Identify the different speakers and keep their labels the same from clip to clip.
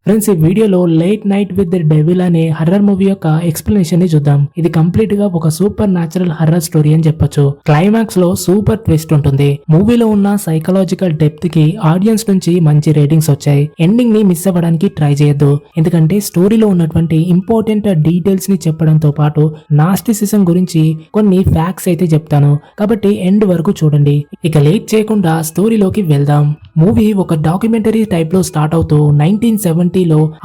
Speaker 1: Friends, ఈ వీడియోలో late night with the devil అనే హర్రర్ మూవీ యొక్క ఎక్స్ప్లెనేషన్ ని చూద్దాం. ఇది కంప్లీట్ గా ఒక సూపర్ న్యాచురల్ హర్రర్ స్టోరీ అని చెప్పొచ్చు. క్లైమాక్స్ లో సూపర్ ట్విస్ట్ ఉంటుంది. మూవీలో ఉన్న సైకలాజికల్ డెప్త్ కి ఆడియన్స్ నుంచి మంచి రేటింగ్స్ వచ్చాయి. ఎండింగ్ ని మిస్ అవ్వడానికి ట్రై చేయొద్దు, ఎందుకంటే స్టోరీలో ఉన్నటువంటి ఇంపార్టెంట్ డీటెయిల్స్ ని చెప్పడంతో పాటు నాస్టిసిజం గురించి కొన్ని ఫ్యాక్ట్స్ అయితే చెప్తాను, కాబట్టి ఎండ్ వరకు చూడండి. ఇక లేట్ చేయకుండా స్టోరీలోకి వెళ్దాం. మూవీ ఒక డాక్యుమెంటరీ టైప్ లో స్టార్ట్ అవుతూ 1970లో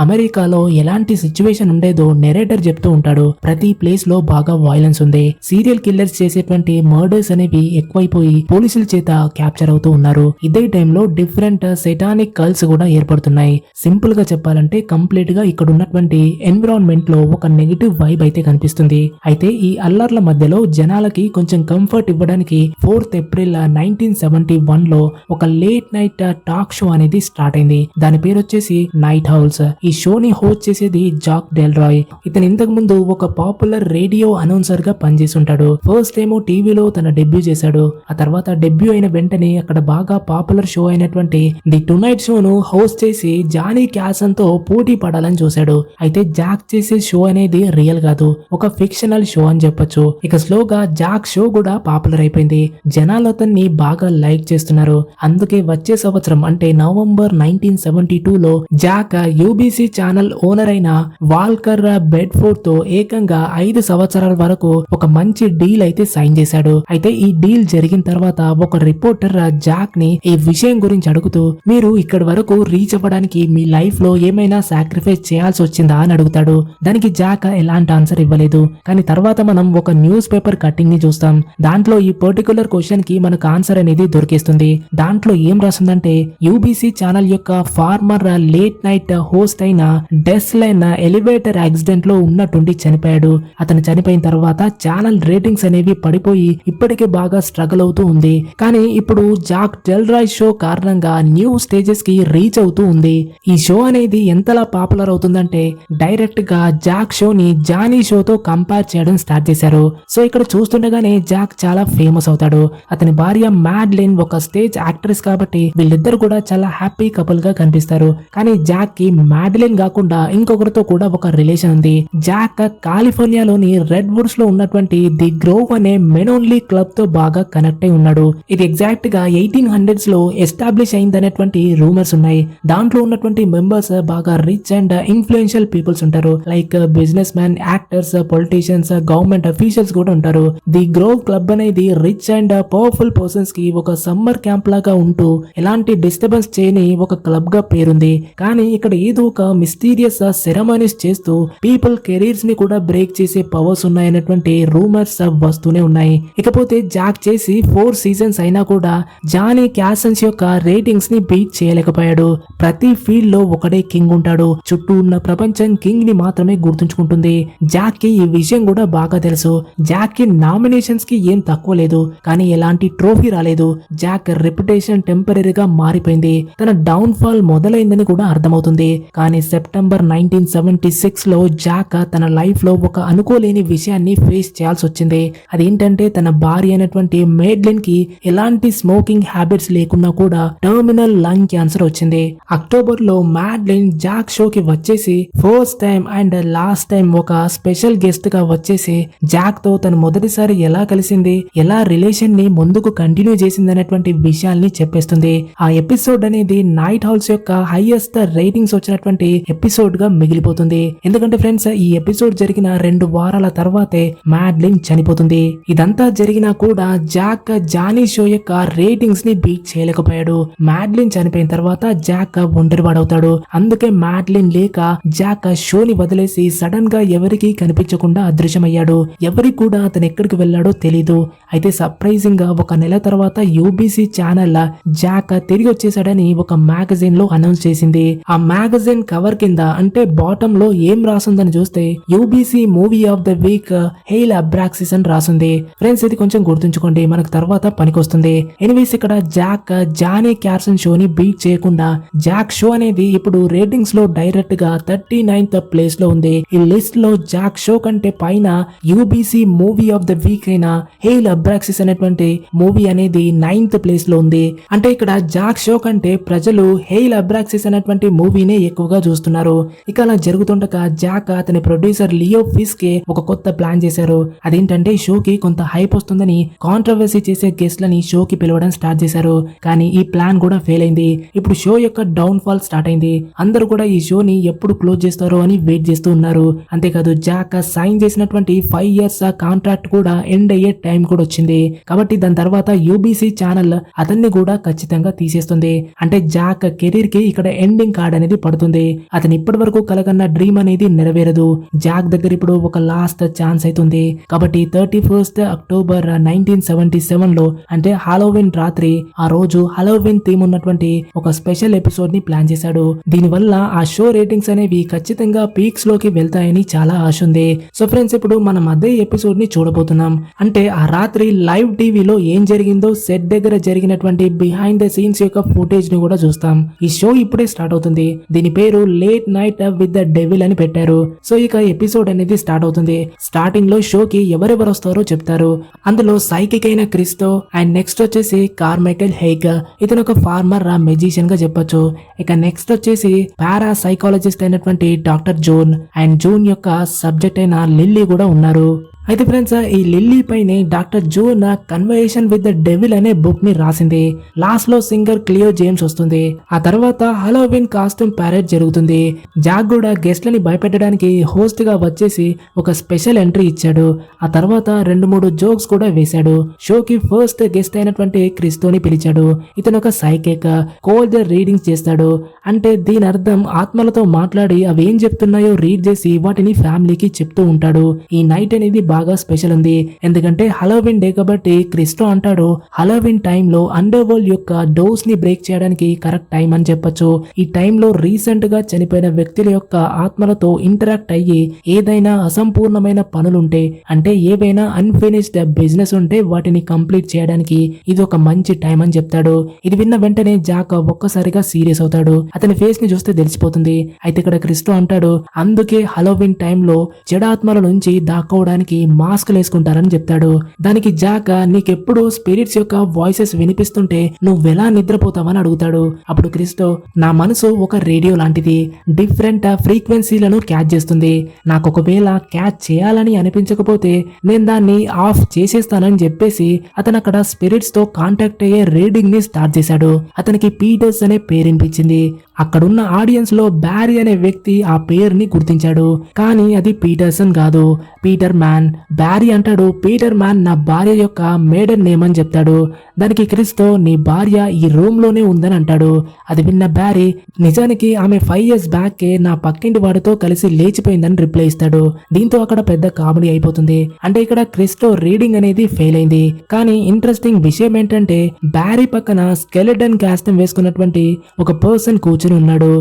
Speaker 1: అమెరికాలో ఎలాంటి సిచ్యువేషన్ ఉండేదో నెరేటర్ చెప్తూ ఉంటాడు. ప్రతి ప్లేస్ లో బాగా వైలెన్స్ ఉంది. సీరియల్ కిల్లర్స్ చేసేటువంటి మర్డర్స్ అనేవి ఎక్కువైపోయి పోలీసుల చేత క్యాప్చర్ అవుతూ ఉన్నారు. ఇదే టైంలో డిఫరెంట్ సెటానిక్ కల్స్ కూడా ఏర్పడుతున్నాయి. సింపుల్ గా చెప్పాలంటే కంప్లీట్ గా ఇక్కడ ఉన్నటువంటి ఎన్విరాన్మెంట్ లో ఒక నెగిటివ్ వైబ్ అయితే కనిపిస్తుంది. అయితే ఈ అల్లర్ల మధ్యలో జనాలకి కొంచెం కంఫర్ట్ ఇవ్వడానికి 4th ఏప్రిల్ 1971లో ఒక లేట్ నైట్ టాక్ షో అనేది స్టార్ట్ అయింది. దాని పేరు వచ్చేసి నైట్ హౌల్స్. ఈ షోని హోస్ట్ చేసేది జాక్ డెల్రాయ్. ఇతను ఇంతకు ముందు ఒక పాపులర్ రేడియో అనౌన్సర్ గా పనిచేసి ఉంటాడు. ఫస్ట్ ఏమో టీవీలో తన డెబ్యూ చేశాడు. ఆ తర్వాత డెబ్యూ అయిన వెంటనే అక్కడ బాగా పాపులర్ షో అయినటువంటి ది టునైట్ షోను హోస్ట్ చేసి జానీ క్యాసన్ తో పోటీ పడాలని చూశాడు. అయితే జాక్ చేసే షో అనేది రియల్ కాదు, ఒక ఫిక్షనల్ షో అని చెప్పొచ్చు. ఇక స్లోగా జాక్ షో కూడా పాపులర్ అయిపోయింది. జనాలు అతన్ని బాగా లైక్ చేస్తున్నారు. అందుకే వచ్చే సంవత్సరం అంటే నవంబర్ 1972లో జాక్ యూబీసీ ఛానల్ ఓనర్ అయిన వాల్కర్ బెడ్ఫోర్డ్ తో ఏకంగా 5 సంవత్సరాల వరకు ఒక మంచి డీల్ అయితే సైన్ చేశాడు. అయితే ఈ డీల్ జరిగిన తర్వాత ఒక రిపోర్టర్ జాక్ ని ఈ విషయం గురించి అడుగుతూ, మీరు ఇక్కడి వరకు రీచ్ అవ్వడానికి మీ లైఫ్ లో ఏమైనా సాక్రిఫైస్ చేయాల్సి వచ్చిందా అని అడుగుతాడు. దానికి జాక్ ఎలాంటి ఆన్సర్ ఇవ్వలేదు. కానీ తర్వాత మనం ఒక న్యూస్ పేపర్ కట్టింగ్ ని చూస్తాం. దాంట్లో ఈ పర్టికులర్ క్వశ్చన్ కి మనకు ఆన్సర్ అనేది దొరికేస్తుంది. దాంట్లో ఏం రాసిందంటే, యూబీసీ ఛానల్ యొక్క ఫార్మర్ లేట్ నైట్ హోస్ట్ అయిన డెస్లైన్ ఎలివేటర్ యాక్సిడెంట్ లో ఉన్నట్టుండి చనిపోయాడు. అతను చనిపోయిన తర్వాత ఛానల్ రేటింగ్స్ అనేవి పడిపోయి ఇప్పటికే బాగా స్ట్రగుల్ అవుతూ ఉంది. కానీ ఇప్పుడు జాక్ డెల్రాయ్ షో కారణంగా న్యూ స్టేజెస్ కి రీచ్ అవుతూ ఉంది. ఈ షో అనేది ఎంతలా పాపులర్ అవుతుందంటే డైరెక్ట్ గా జాక్ షోని జానీ షోతో కంపేర్ చేయడం స్టార్ట్ చేశారు. సో ఇక్కడ చూస్తుండగానే జాక్ చాలా ఫేమస్ అవుతాడు. అతని భార్య మ్యాడ్లిన్ ఒక స్టేజ్ యాక్ట్రెస్ కాబట్టి వీళ్ళిద్దరు కూడా చాలా హ్యాపీ కపుల్ గా కనిపిస్తారు. కానీ జాక్ కి మ్యాడ్లిన్ కాకుండా ఇంకొకరితో కూడా ఒక రిలేషన్ ఉంది. జాక్ కాలిఫోర్నియాలోని రెడ్ వుడ్స్ లో ఉన్నటువంటి ది గ్రోవ్ అనే మెన్ ఓన్లీ క్లబ్ తో బాగా కనెక్ట్ అయి ఉన్నాడు. ఇది ఎగ్జాక్ట్ గా 1800s లో ఎస్టాబ్లిష్ అయిందనేటువంటి రూమర్స్ ఉన్నాయి. దాంట్లో ఉన్నటువంటి మెంబర్స్ బాగా రిచ్ అండ్ ఇన్ఫ్లుయెన్షియల్ పీపుల్స్ ఉంటారు. Like business man, actors, politicians, government officials కూడా ఉంటారు. ది గ్రోవ్ క్లబ్ అనేది రిచ్ అండ్ పవర్ఫుల్ పర్సన్స్ కి ఒక సమ్మర్ క్యాంప్ లాగా ఉంటూ ఎలాంటి డిస్టర్బెన్స్ చేయని ఒక క్లబ్ గా పేరుంది. కానీ ఇక్కడ ఏదో ఒక మిస్టీరియస్ సెరమనీస్ చేస్తూ పీపుల్ కెరీర్స్ ని కూడా బ్రేక్ చేసే పవర్స్ ఉన్నాయనేటువంటి రూమర్స్ వస్తూనే ఉన్నాయి. ఇకపోతే జాక్ చేసి 4 సీజన్స్ అయినా కూడా జానీ క్యాసన్స్ యొక్క రేటింగ్స్ ని బీట్ చేయలేకపోయాడు. ప్రతి ఫీల్డ్ లో ఒకడే కింగ్ ఉంటాడు. చుట్టూ ఉన్న ప్రపంచం కింగ్ ని మాత్రమే గుర్తుంచుకుంటుంది. జాక్ కి ఈ విషయం కూడా బాగా తెలుసు. జాక్ కి నామినేషన్స్ కి ఏం తక్కువ లేదు, కానీ ఎలాంటి ట్రోఫీ రాలేదు. జాక్ రెప్యుటేషన్ టెంపరీగా మారిపోయింది. తన డౌన్ ఫాల్ మొదలైందని కూడా అర్థమవుతుంది. కానీ సెప్టెంబర్ 1976 లో జాక్ తన లైఫ్ లో ఒక అనుకోలేని విషయాన్ని ఫేస్ చేయాల్సి వచ్చింది. అదేంటంటే తన భార్య అయినటువంటి మేడ్లిన్ కి ఎలాంటి స్మోకింగ్ హ్యాబిట్స్ లేకున్నా కూడా టర్మినల్ లంగ్ క్యాన్సర్ వచ్చింది. అక్టోబర్ లో మ్యాడ్లిన్ జాక్ షోకి వచ్చేసి first time and last time ఒక స్పెషల్ గెస్ట్ గా వచ్చేసి జాక్ తో తను మొదటిసారి ఎలా కలిసింది, ఎలా రిలేషన్ ని ముందుకు కంటిన్యూ చేసింది అనేటువంటి విషయాల్ని చెప్పేస్తుంది. ఆ ఎపిసోడ్ అనేది నైట్ హౌల్స్ యొక్క హైయెస్ట్ రేటింగ్స్ వచ్చినటువంటి ఎపిసోడ్ గా మిగిలిపోతుంది. ఎందుకంటే ఫ్రెండ్స్, ఈ ఎపిసోడ్ జరిగిన 2 వారాల తర్వాతే మ్యాడ్లిన్ చనిపోతుంది. ఇదంతా జరిగినా కూడా జాక్ జానీ షో యొక్క రేటింగ్స్ ని బీట్ చేయలేకపోయాడు. మ్యాడ్లిన్ చనిపోయిన తర్వాత జాక్ ఒంటరివాడవుతాడు. అందుకే మ్యాడ్లిన్ లేక జాక్ షోని వదిలేసి సడన్ గా ఎవరికి కనిపించకుండా అదృశ్యమయ్యాడు. ఎవరికి కూడా అతను ఎక్కడికి వెళ్ళాడో తెలీదు. అయితే సర్ప్రైజింగ్ గా ఒక నెల తర్వాత యూబీసీ ఛానల్ జాక్ తిరిగి వచ్చేసాడని ఒక మ్యాగజైన్ లో అనౌన్స్ చేసింది. ఆ మ్యాగజైన్ కవర్ కింద అంటే బాటమ్ లో ఏం రాసుందని చూస్తే UBC movie of the week hail Abraxas అని రాసుంది. ఫ్రెండ్స్, ఇది కొంచెం గుర్తుంచుకోండి, మనకు తర్వాత పనికొస్తుంది. ఎనీవేస్, ఇక్కడ జాక్ జానీ క్యాసన్ షోని బీట్ చేయకుండా జాక్ షో అనేది ఇప్పుడు రేటింగ్స్ లో డైరెక్ట్ గా 39th ప్లేస్ లో ఉంది. ఈ లిస్ట్ లో జాక్ షో కంటే పైన UBC movie of the week అయిన హెయిల్ అబ్రాక్సిస్ అనేటువంటి మూవీ అనేది 9th ప్లేస్ లో ఉంది. అంటే ఇక్కడ జాక్ షో కంటే ప్రజలు హెయిల్ అబ్రాక్సిస్ అనేటువంటి మూవీని టీవీనే ఎక్కువగా చూస్తున్నారు. ఇక అలా జరుగుతుండగా జాక్ అతని ప్రొడ్యూసర్ లియో ఫిస్ కి ఒక కొత్త ప్లాన్ చేశారు. అదేంటంటే షోకి కొంత హైప్ వస్తుందని కాంట్రవర్సీ చేసే గెస్ట్లని షోకి పిలవడం స్టార్ట్ చేశారు. కానీ ఈ ప్లాన్ కూడా ఫెయిల్ అయింది. ఇప్పుడు షో యొక్క డౌన్ ఫాల్ స్టార్ట్ అయింది. అందరూ కూడా ఈ షోని ఎప్పుడు క్లోజ్ చేస్తారో అని వెయిట్ చేస్తూ ఉన్నారు. అంతేకాదు జాక్ సైన్ చేసినటువంటి 5 years కాంట్రాక్ట్ కూడా ఎండ్ అయ్యే టైం కూడా వచ్చింది. కాబట్టి దాని తర్వాత యూబీసీ ఛానల్ అతన్ని కూడా ఖచ్చితంగా తీసేస్తుంది. అంటే జాక్ కెరీర్ కి ఇక్కడ ఎండింగ్ కార్డ్ అనేది పడుతుంది. అతను ఇప్పటి వరకు కలగన్న డ్రీమ్ అనేది నెరవేరదు. జాక్ దగ్గర ఇప్పుడు ఒక లాస్ట్ ఛాన్స్ అవుతుంది. కాబట్టి 31st October 1977 లో అంటే హాలోవిన్ రాత్రి ఆ రోజు హాలోవిన్ థీమ్ ఉన్నటువంటి ఒక స్పెషల్ ఎపిసోడ్ ని ప్లాన్ చేశాడు. దీనివల్ల ఆ షో రేటింగ్స్ అనేవి ఖచ్చితంగా పీక్స్ లోకి వెళ్తాయని చాలా ఆశ ఉంది. సో ఫ్రెండ్స్, ఇప్పుడు మనం అదే ఎపిసోడ్ ని చూడబోతున్నాం. అంటే ఆ రాత్రి లైవ్ టీవీలో ఏం జరిగిందో సెట్ దగ్గర జరిగినటువంటి బిహైండ్ ద సీన్స్ యొక్క ఫుటేజ్ ని కూడా చూస్తాం. ఈ షో ఇప్పుడే స్టార్ట్ అవుతుంది. దీని పేరు late night with the devil అని పెట్టారు. సో ఇక ఎపిసోడ్ అనేది స్టార్ట్ అవుతుంది. స్టార్టింగ్ లో షోకి ఎవరెవరు వస్తారో చెప్తారు. అందులో సైకిక్ అయిన క్రిస్టో అండ్ నెక్స్ట్ వచ్చేసి కార్మైకెల్ హెగ్, ఇతను ఒక ఫార్మర్ మెజిషియన్ గా చెప్పొచ్చు. ఇక నెక్స్ట్ వచ్చేసి పారా సైకాలజిస్ట్ అయినటువంటి డాక్టర్ జోన్ అండ్ జూన్ యొక్క సబ్జెక్ట్ అయిన లిల్లీ కూడా ఉన్నారు. అయితే ఫ్రెండ్స్, ఈ లిల్లీ పైనే doctor June conversation with the devil అనే బుక్ ని రాసింది. లాస్ట్ లో సింగర్ క్లియో జేమ్స్ వస్తుంది. ఆ తర్వాత హాలోవిన్ కాస్ట్యూమ్ ప్యారేడ్ జరుగుతుంది. జాక్ కూడా గెస్ట్లని భయపెట్టడానికి హోస్ట్ గా వచ్చేసి ఒక స్పెషల్ ఎంట్రీ ఇచ్చాడు. ఆ తర్వాత 2-3 జోక్స్ కూడా వేశాడు. షోకి ఫస్ట్ గెస్ట్ అయినటువంటి క్రిస్టోని పిలిచాడు. ఇతను ఒక సైకిక్, కోల్డ్ రీడింగ్స్ చేస్తాడు. అంటే దీని అర్థం ఆత్మలతో మాట్లాడి అవి ఏం చెప్తున్నాయో రీడ్ చేసి వాటిని ఫ్యామిలీకి చెప్తూ ఉంటాడు. ఈ నైట్ అనేది బాగా స్పెషల్ ఉంది. ఎందుకంటే హాలోవిన్ డే కాబట్టి క్రిస్టో అంటాడు హాలోవిన్ టైంలో అండర్ వరల్డ్ యొక్క డోర్స్ ని బ్రేక్ చేయడానికి కరెక్ట్ టైం అని చెప్పొచ్చు. ఈ టైంలో రీసెంట్ గా చనిపోయిన వ్యక్తుల యొక్క ఆత్మలతో ఇంటరాక్ట్ అయ్యి ఏదైనా అసంపూర్ణమైన పనులుంటే, అంటే ఏవైనా అన్ఫినిష్డ్ బిజినెస్ ఉంటే వాటిని కంప్లీట్ చేయడానికి ఇది ఒక మంచి టైం అని చెప్తాడు. ఇది విన్న వెంటనే జాక్ ఒక్కసారిగా సీరియస్ అవుతాడు. అతని ఫేస్ ని చూస్తే తెలిసిపోతుంది. అయితే ఇక్కడ క్రిస్టో అంటాడు అందుకే హాలోవిన్ టైంలో చెడాత్మల నుంచి దాక్కోవడానికి మాస్క్ వేసుకుంటారని చెప్తాడు. దానికి జాక్ నీకెప్పుడు స్పిరిట్స్ యొక్క వాయిసెస్ వినిపిస్తుంటే నువ్వెలా నిద్రపోతావని అడుగుతాడు. అప్పుడు క్రిస్టో నా మనసు ఒక రేడియో లాంటిది, డిఫరెంట్ ఫ్రీక్వెన్సీలను క్యాచ్ చేస్తుంది. నాకు ఒకవేళ క్యాచ్ చేయాలని అనిపించకపోతే నేను దాన్ని ఆఫ్ చేసేస్తానని చెప్పేసి అతను అక్కడ స్పిరిట్స్ తో కాంటాక్ట్ అయ్యే రీడింగ్ ని స్టార్ట్ చేశాడు. అతనికి పీటర్స్ అనే పేరు వినిపించింది. అక్కడున్న ఆడియన్స్ లో బ్యారీ అనే వ్యక్తి ఆ పేరుని గుర్తించాడు. కానీ అది పీటర్సన్ కాదు, పీటర్ మ్యాన్. బ్యారీ అంటాడు పీటర్ మ్యాన్ నా భార్య యొక్క మేడన్ నేమ్ అని చెప్తాడు. దానికి క్రిస్టో నీ భార్య ఈ రూమ్ లోనే ఉందని అంటాడు. అది విన్న బ్యారీ నిజానికి ఆమె 5 years బ్యాక్ నా పక్కింటి వాడితో కలిసి లేచిపోయిందని రిప్లై ఇస్తాడు. దీంతో అక్కడ పెద్ద కామెడీ అయిపోతుంది. అంటే ఇక్కడ క్రిస్టో రీడింగ్ అనేది ఫెయిల్ అయింది. కానీ ఇంట్రెస్టింగ్ విషయం ఏంటంటే బ్యారీ పక్కన స్కెలిటన్ కాస్ట్యూమ్ వేసుకున్నటువంటి ఒక పర్సన్ కూర్చుని ఉన్నాడు.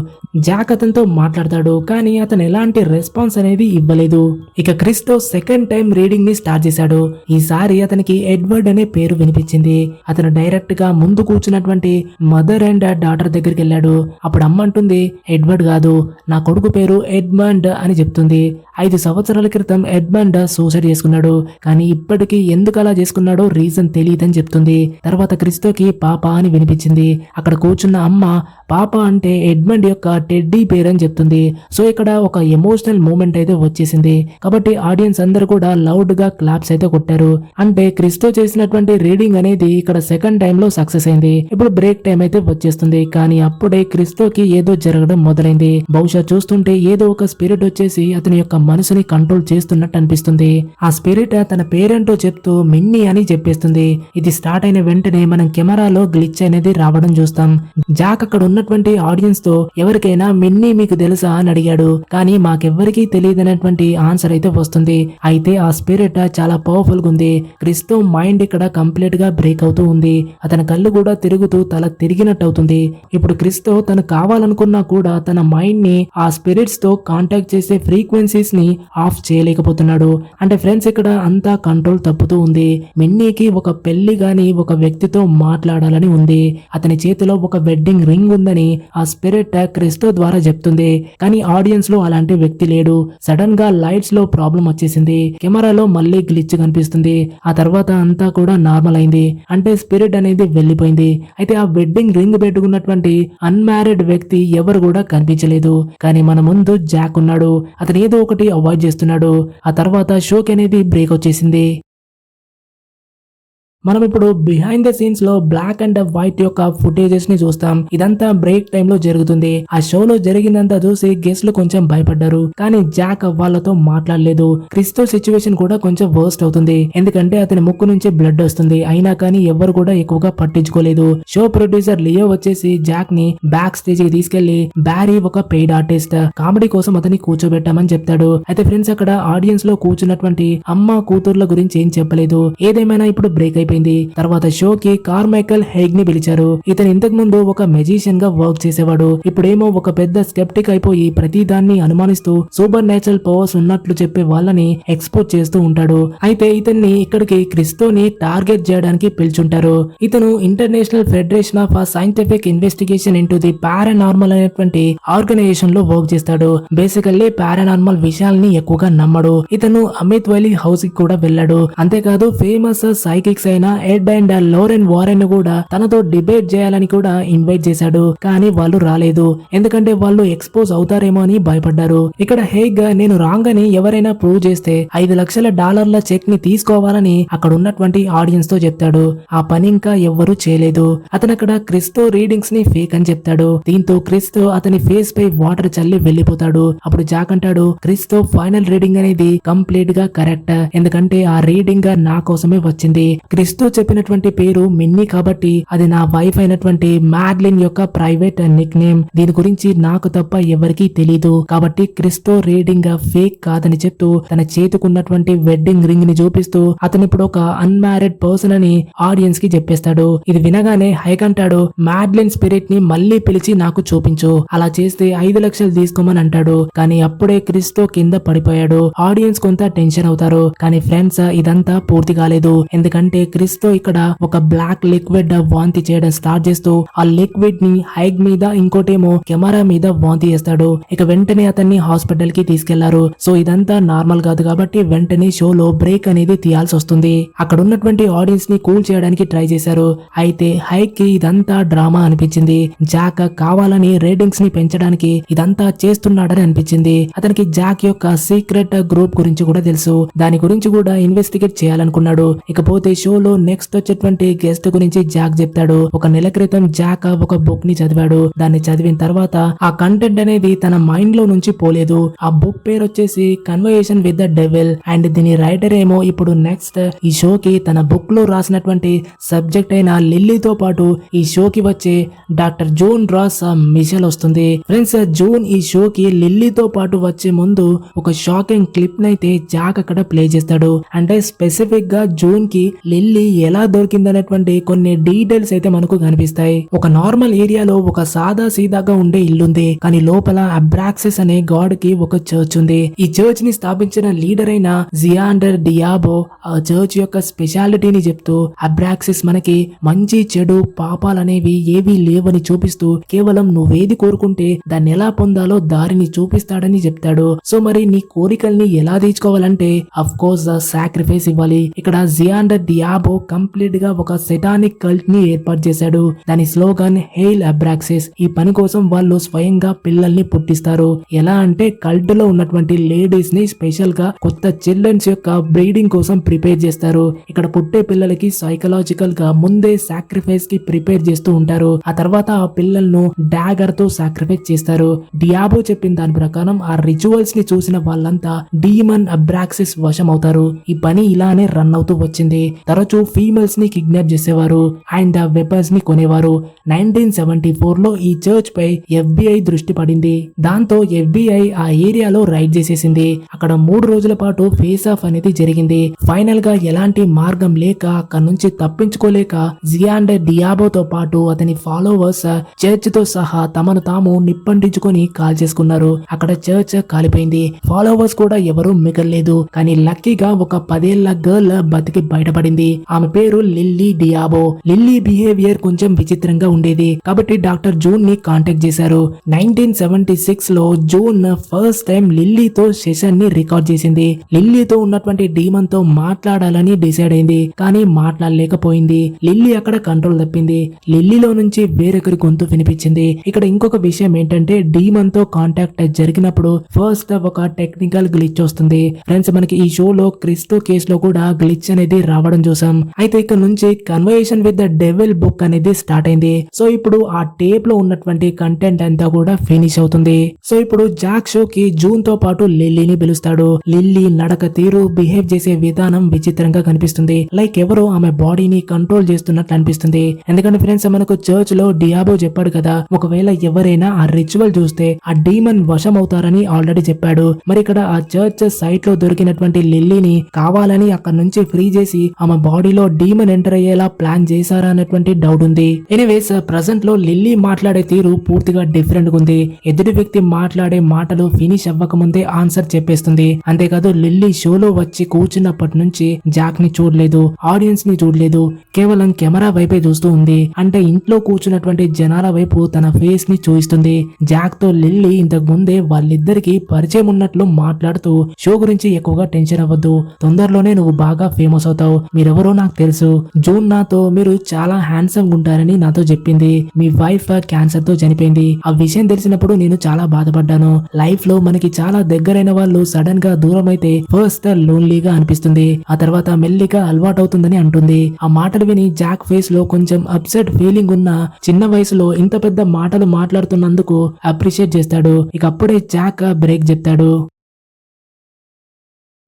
Speaker 1: జాక్ అతనితో మాట్లాడతాడు కానీ అతను ఎలాంటి రెస్పాన్స్ అనేది ఇవ్వలేదు. ఇక క్రిస్టో సెకండ్ టైం రీడింగ్ ని స్టార్ట్ చేశాడు. ఈసారి అతనికి ఎడ్వర్డ్ అనే పేరు వినిపించింది. అతను డైరెక్ట్ గా ముందు కూర్చున్నటువంటి మదర్ అండ్ డాటర్ దగ్గరికి వెళ్ళాడు. అప్పుడు అమ్మ అంటుంది ఎడ్వర్డ్ కాదు, నా కొడుకు పేరు ఎడ్మండ్ అని చెప్తుంది. 5 సంవత్సరాల క్రితం ఎడ్మండ్ సూసైడ్ చేసుకున్నాడు. కానీ ఇప్పటికీ ఎందుకు అలా చేసుకున్నాడో రీజన్ తెలియదని చెప్తుంది. తర్వాత క్రిస్టోకి పాప అని వినిపించింది. అక్కడ కూర్చున్న అమ్మ పాప అంటే ఎడ్మండ్ యొక్క టెడ్డీ పేరు అని చెప్తుంది. సో ఇక్కడ ఒక ఎమోషనల్ మూమెంట్ అయితే వచ్చేసింది. కాబట్టి ఆడియన్స్ అందరూ కూడా లౌడ్ గా క్లాప్స్ అయితే కొట్టారు. అంటే క్రిస్టో చేసినటువంటి రీడింగ్ అనేది ఇక్కడ సెకండ్ టైం లో సక్సెస్ అయింది. ఇప్పుడు బ్రేక్ టైం అయితే వచ్చేస్తుంది. కానీ అప్పుడే క్రిస్టోకి ఏదో జరగడం మొదలైంది. బహుశా చూస్తుంటే ఏదో ఒక స్పిరిట్ వచ్చేసి అతని యొక్క మనసుని కంట్రోల్ చేస్తున్నట్టు అనిపిస్తుంది. ఆ స్పిరిట్ తన పేరేంటో చెప్తూ మిన్నీ అని చెప్పేస్తుంది. ఇది స్టార్ట్ అయిన వెంటనే మనం కెమెరాలో గ్లిచ్ అనేది రావడం చూస్తాం. జాక్ అక్కడ ఉన్నటువంటి ఆడియన్స్ తో ఎవరికైనా మిన్నీ మీకు తెలుసా అని అడిగాడు. కానీ మాకెవ్వరికీ తెలియదనేటువంటి ఆన్సర్ అయితే వస్తుంది. అయితే ఆ స్పిరిట్ చాలా పవర్ఫుల్ గా ఉంది. క్రిస్టో మైండ్ ఇక్కడ కంప్లీట్ గా బ్రేక్ అవుతూ ఉంది. అతని కళ్ళు కూడా తిరుగుతూ తల తిరిగినట్టు అవుతుంది. ఇప్పుడు క్రిస్టో తను కావాలనుకున్నా కూడా తన మైండ్ ని ఆ స్పిరిట్స్ తో కాంటాక్ట్ చేసే ఫ్రీక్వెన్సీస్ ని ఆఫ్ చేయలేకపోతున్నాడు. అంటే ఫ్రెండ్స్ ఇక్కడ అంతా కంట్రోల్ తప్పుతూ ఉంది. మిన్నీకి ఒక పెళ్లి గాని ఒక వ్యక్తితో మాట్లాడాలని ఉంది. అతని చేతిలో ఒక వెడ్డింగ్ రింగ్ ఉందని ఆ స్పిరిట్ క్రిస్టో ద్వారా చెప్తుంది. కానీ ఆడియన్స్ లో అలాంటి వ్యక్తి లేడు. సడన్ గా లైట్స్ లో ప్రాబ్లం వచ్చేసింది. కెమెరాలో మళ్ళీ గ్లిచ్ కనిపిస్తుంది. ఆ తర్వాత అంతా కూడా నార్మల్ అయింది. అంటే స్పిరిట్ అనేది వెళ్లిపోయింది. అయితే ఆ వెడ్డింగ్ రింగ్ పెట్టుకున్నటువంటి అన్మ్యారీడ్ వ్యక్తి ఎవరు కూడా కనిపించలేదు. కానీ మన ముందు జాక్ ఉన్నాడు. అతను ఏదో ఒకటి అవాయిడ్ చేస్తున్నాడు. ఆ తర్వాత షోక్ అనేది బ్రేక్ వచ్చేసింది. మనం ఇప్పుడు బిహైండ్ ద సీన్స్ లో బ్లాక్ అండ్ వైట్ యొక్క ఫుటేజెస్ ని చూస్తాం. ఇదంతా బ్రేక్ టైమ్ లో జరుగుతుంది. ఆ షోలో జరిగిందంతా చూసి గెస్ట్లు కొంచెం భయపడ్డారు. కానీ జాక్ వాళ్ళతో మాట్లాడలేదు. క్రిస్టో సిచ్యువేషన్ కూడా కొంచెం వర్స్ట్ అవుతుంది. ఎందుకంటే అతని ముక్కు నుంచి బ్లడ్ వస్తుంది. అయినా కానీ ఎవరు కూడా ఎక్కువగా పట్టించుకోలేదు. షో ప్రొడ్యూసర్ లియో వచ్చేసి జాక్ ని బ్యాక్ స్టేజ్ కి తీసుకెళ్లి బ్యారీ ఒక పెయిడ్ ఆర్టిస్ట్, కామెడీ కోసం అతన్ని కూర్చోబెట్టామని చెప్తాడు. అయితే ఫ్రెండ్స్ అక్కడ ఆడియన్స్ లో కూర్చున్నటువంటి అమ్మ కూతుర్ల గురించి ఏం చెప్పలేదు. ఏదేమైనా ఇప్పుడు బ్రేక్ అయిపోయింది. తర్వాత షోకి కార్మైకల్ హెగ్ ని పిలిచారు. ఇతను ఇంతకు ముందు ఒక మెజిషియన్ గా వర్క్ చేసేవాడు. ఇప్పుడేమో ఒక పెద్ద స్కెప్టిక్ అయిపోయి ప్రతి దాన్ని అనుమానిస్తూ సూపర్ నేచురల్ పవర్స్ ఉన్నట్లు చెప్పే వాళ్ళని ఎక్స్పోజ్ చేస్తూ ఉంటాడు. అయితే ఇతన్ని ఇక్కడికి క్రిస్టోని టార్గెట్ చేయడానికి పిలుచుంటారు. ఇతను international federation of scientific investigation into the paranormal అనేటువంటి ఆర్గనైజేషన్ లో వర్క్ చేస్తాడు. బేసికల్లీ పారానార్మల్ విషయాల్ని ఎక్కువగా నమ్మడు. ఇతను అమిత్ వలీ హౌస్ కి కూడా వెళ్ళాడు. అంతేకాదు ఫేమస్ సైకిక్స్ అయిన ఎడ్ అండ్ లోరెన్ వారెన్ కూడా తనతో డిబేట్ చేయాలని కూడా ఇన్వైట్ చేశాడు. కానీ వాళ్ళు రాలేదు. ఎందుకంటే వాళ్ళు ఎక్స్పోజ్ అవుతారేమో అని భయపడ్డారు. ఇక్కడ హేగ్ నేను రాంగ్ అని ఎవరైనా ప్రూవ్ చేస్తే $5,00,000 చెక్ ని తీసుకోవాలని అక్కడ ఉన్నటువంటి ఆడియన్స్ తో చెప్తాడు. ఆ పని ఇంకా ఎవ్వరూ చేయలేదు. అతను అక్కడ క్రిస్టో రీడింగ్స్ ని ఫేక్ అని చెప్తాడు. దీంతో క్రిస్టో అతని ఫేస్ పై వాటర్ చల్లి వెళ్లిపోతాడు. అప్పుడు జాక్ అంటాడు క్రిస్టో ఫైనల్ రీడింగ్ అనేది కంప్లీట్ గా కరెక్ట్. ఎందుకంటే ఆ రీడింగ్ నా కోసమే వచ్చింది. క్రిస్టో చెప్పినటువంటి పేరు మిన్నీ కాబట్టి అది నా వైఫ్ అయినటువంటి మ్యాడ్లిన్ యొక్క ప్రైవేట్ నిక్ నేమ్. దీని గురించి నాకు తప్ప ఎవరికీ తెలీదు. కాబట్టి క్రిస్టో రీడింగ్ ఫేక్ కాదని చెప్తూ తన చేతుకున్నటువంటి వెడ్డింగ్ రింగ్ ని చూపిస్తూ అతను ఇప్పుడు ఒక అన్మ్యారీడ్ పర్సన్ అని ఆడియన్స్ కి చెప్పేస్తాడు. ఇది వినగానే హైక్ అంటాడు మ్యాడ్లిన్ స్పిరిట్ ని మళ్ళీ పిలిచి నాకు చూపించు. అలా చేస్తే 5,00,000 తీసుకోమని అంటాడు. కానీ అప్పుడే క్రిస్టో కింద పడిపోయాడు. ఆడియన్స్ కొంత టెన్షన్ అవుతారు. కానీ ఫ్రెండ్స్ ఇదంతా పూర్తి కాలేదు. ఎందుకంటే క్రిస్టో ఇక్కడ ఒక బ్లాక్ లిక్విడ్ వాంతి చేయడం స్టార్ట్ చేస్తూ ఆ లిక్విడ్ ని హైగ్ మీద ఇంకోటేమో కెమెరా మీద వాంతి చేస్తాడు. ఇక వెంటనే అతన్ని హాస్పిటల్ కి తీసుకెళ్లారు. సో ఇదంతా నార్మల్ కాదు కాబట్టి వెంటనే షోలో బ్రేక్ అనేది తీయాల్సి వస్తుంది. అక్కడ ఉన్నటువంటి ఆడియన్స్ ని కూల్ చేయడానికి ట్రై చేశారు. అయితే హైగ్ కి ఇదంతా డ్రామా అనిపించింది. జాక్ కావాలని రేటింగ్స్ ని పెంచడానికి ఇదంతా చేస్తున్నాడని అనిపించింది. అతనికి జాక్ యొక్క సీక్రెట్ గ్రూప్ గురించి కూడా తెలుసు. దాని గురించి కూడా ఇన్వెస్టిగేట్ చేయాలనుకున్నాడు. ఇకపోతే షోలో నెక్స్ట్ వచ్చేటువంటి గెస్ట్ గురించి జాక్ చెప్తాడు. ఒక నెల క్రితం జాక్ ఒక బుక్ ని చదివాడు. దాన్ని చదివిన తర్వాత ఆ కంటెంట్ అనేది తన మైండ్ లో నుంచి పోలేదు. ఆ బుక్ పేరు వచ్చేసి conversation with the devil and దీని రైటర్ ఏమో ఇప్పుడు నెక్స్ట్ ఈ షోకి తన బుక్ లో రాసినటువంటి సబ్జెక్ట్ అయిన లిల్లీతో పాటు ఈ షోకి వచ్చే డాక్టర్ జూన్ రాస్ మిషెల్ వస్తుంది. ఫ్రెండ్స్ జూన్ ఈ షోకి లిల్లీతో పాటు వచ్చే ముందు ఒక షాకింగ్ క్లిప్ నైతే జాక్ అక్కడ ప్లే చేస్తాడు. అంటే స్పెసిఫిక్ గా జూన్ కి లిల్లీ ఎలా దొరికిందనేటువంటి కొన్ని డీటెయిల్స్ అయితే మనకు కనిపిస్తాయి. ఒక నార్మల్ ఏరియాలో ఒక సాదా సీదాగా ఉండే ఇల్లుంది. కానీ లోపల అబ్రాక్సిస్ అనే గాడ్ కి ఒక చర్చ్ ఉంది. ఈ చర్చ్ ని స్థాపించిన లీడర్ అయిన జియాండర్ డియాబో ఆ చర్చ్ యొక్క స్పెషాలిటీని చెప్తూ అబ్రాక్సిస్ మనకి మంచి చెడు పాపాలనేవి ఏవీ లేవని చూపిస్తూ కేవలం నువ్వేది కోరుకుంటే దాన్ని ఎలా పొందాలో దారిని చూపిస్తాడని చెప్తాడు. సో మరి నీ కోరికల్ని ఎలా తీర్చుకోవాలంటే అఫ్ కోర్స్ సాక్రిఫైస్ ఇవ్వాలి. ఇక్కడ జియాండర్ డియాబో కంప్లీట్ గా ఒక సెటానిక్ కల్ట్ ని ఏర్పాటు చేశాడు. దాని స్లోగన్ హెయిల్ అబ్రాక్సిస్. ఈ పని కోసం వాళ్ళు స్వయంగా పిల్లల్ని పుట్టిస్తారు. ఎలా అంటే కల్ట్ లో ఉన్నటువంటి లేడీస్ ని స్పెషల్ గా కొత్త చిల్డ్రన్స్ యొక్క బ్రీడింగ్ కోసం ప్రిపేర్ చేస్తారు. ఇక్కడ పుట్టే పిల్లలకి సైకలాజికల్ గా ముందే సాక్రిఫైస్ కి ప్రిపేర్ చేస్తూ ఉంటారు. ఆ తర్వాత ఆ పిల్లలను డాగర్ తో సాక్రిఫైస్ చేస్తారు. డియాబో చెప్పిన దాని ప్రకారం ఆ రిచువల్స్ ని చూసిన వాళ్ళంతా డీమన్ అబ్రాక్సిస్ వశం అవుతారు. ఈ పని ఇలానే రన్ అవుతూ వచ్చింది. తరచూ ఫీమేల్స్ ని కిడ్నాప్ చేసేవారు అండ్ వెపన్స్ ని కొనేవారు. 1974 లో ఈ చర్చ్ పై FBI దృష్టి పడింది. దాంతో FBI ఆ ఏరియాలో రైడ్ చేసేసింది. అక్కడ 3 రోజుల పాటు ఫేస్ ఆఫ్ అనేది జరిగింది. ఫైనల్ గా ఎలాంటి మార్గం లేక అక్కడ నుంచి తప్పించుకోలేక జియాండర్ డియాబోతో పాటు అతని ఫాలోవర్స్ చర్చ్ తో సహా తమను తాము నిప్పంటించుకొని కాల్ చేసుకున్నారు. అక్కడ చర్చ్ కాలిపోయింది. ఫాలోవర్స్ కూడా ఎవరూ మిగల్లేదు. కానీ లక్కీగా ఒక 10 ఏళ్ల గర్ల్ బతికి బయటపడింది. ఆమె పేరు లిల్లీ డియాబో. లిల్లీ బిహేవియర్ కొంచెం విచిత్రంగా ఉండేది కాబట్టి డాక్టర్ జూన్ ని కాంటాక్ట్ చేశారు. 1976 లో జూన్ ఫస్ట్ టైం లిల్లీతో సెషన్ ని రికార్డ్ చేసింది. లిల్లీతో ఉన్నటువంటి డీమన్ తో మాట్లాడాలని డిసైడ్ అయింది కానీ మాట్లాడలేకపోయింది. లిల్లీ అక్కడ కంట్రోల్ తప్పింది. లిల్లీలో నుంచి వేరొకరి గొంతు వినిపించింది. ఇక్కడ ఇంకొక విషయం ఏంటంటే డీమన్ తో కాంటాక్ట్ జరిగినప్పుడు ఫస్ట్ ఒక టెక్నికల్ గ్లిచ్ వస్తుంది. ఫ్రెండ్స్ మనకి ఈ షోలో క్రిస్టో కేసులో కూడా గ్లిచ్ అనేది రావడం చూసాం. అయితే ఇక్కడ నుంచి conversation with the devil book అనేది స్టార్ట్ అయింది. సో ఇప్పుడు ఆ టేప్ లో ఉన్నటువంటి కంటెంట్ అంతా కూడా ఫినిష్ అవుతుంది. సో ఇప్పుడు జాక్ షోకి జూన్ తో పాటు లిల్లీని పిలుస్తాడు. లిల్లీ నడక తీరు, బిహేవ్ చేసే విధానం విచిత్రంగా కనిపిస్తుంది. లైక్ ఎవరో ఆమె బాడీని కంట్రోల్ చేస్తున్నట్లు అనిపిస్తుంది. ఎందుకంటే ఫ్రెండ్స్ మనకు చర్చ్ లో డియాబో చెప్పాడు కదా, ఒకవేళ ఎవరైనా ఆ రిచువల్ చూస్తే ఆ డీమన్ వశం అవుతారని ఆల్రెడీ చెప్పాడు. మరి ఇక్కడ ఆ చర్చ్ సైట్ లో దొరికినటువంటి లిల్లీని కావాలని అక్కడ నుంచి ఫ్రీ చేసి ఆమె బాడీలో డీమన్ ఎంటర్ అయ్యేలా ప్లాన్ చేశారా అనేటువంటి డౌట్ ఉంది. ఎనీవేస్ ప్రెసెంట్ లో లిల్లీ మాట్లాడే తీరు పూర్తిగా డిఫరెంట్ గా ఉంది. ఎదుటి వ్యక్తి మాట్లాడే మాటలు ఫినిష్ అవ్వక ముందే ఆన్సర్ చెప్పేస్తుంది. అంతేకాదు లిల్లీ షోలో వచ్చి కూర్చున్నప్పటి నుంచి జాక్ ని చూడలేదు, ఆడియన్స్ ని చూడలేదు, కేవలం కెమెరా వైపే చూస్తూ ఉంది. అంటే ఇంట్లో కూర్చున్నటువంటి జనాల వైపు తన ఫేస్ ని చూయిస్తుంది. జాక్ తో లిల్లీ ఇంతకు ముందే వాళ్ళిద్దరికి పరిచయం ఉన్నట్లు మాట్లాడుతూ షో గురించి ఎక్కువగా టెన్షన్ అవ్వద్దు, తొందరలోనే నువ్వు బాగా ఫేమస్ అవుతావు, మీరెవరో నాకు తెలుసు, జూన్ నాతో మీరు చాలా హ్యాండ్సమ్ ఉంటారని నాతో చెప్పింది, మీ వైఫ్ క్యాన్సర్ తో చనిపోయింది, ఆ విషయం తెలిసినప్పుడు నేను చాలా బాధపడ్డాను, లైఫ్ లో మనకి చాలా దగ్గరైన వాళ్ళు సడన్ గా దూరం అయితే ఫస్ట్ లోన్లీగా అనిపిస్తుంది, ఆ తర్వాత మెల్లిగా అలవాటు అవుతుందని అంటుంది. ఆ మాటలు విని జాక్ ఫేస్ లో కొంచెం అప్సెట్ ఫీలింగ్ ఉన్న చిన్న వయసులో ఇంత పెద్ద మాటలు మాట్లాడుతున్నందుకు అప్రిషియేట్ చేస్తాడు. ఇక అప్పుడే జాక్ బ్రేక్ చెప్తాడు.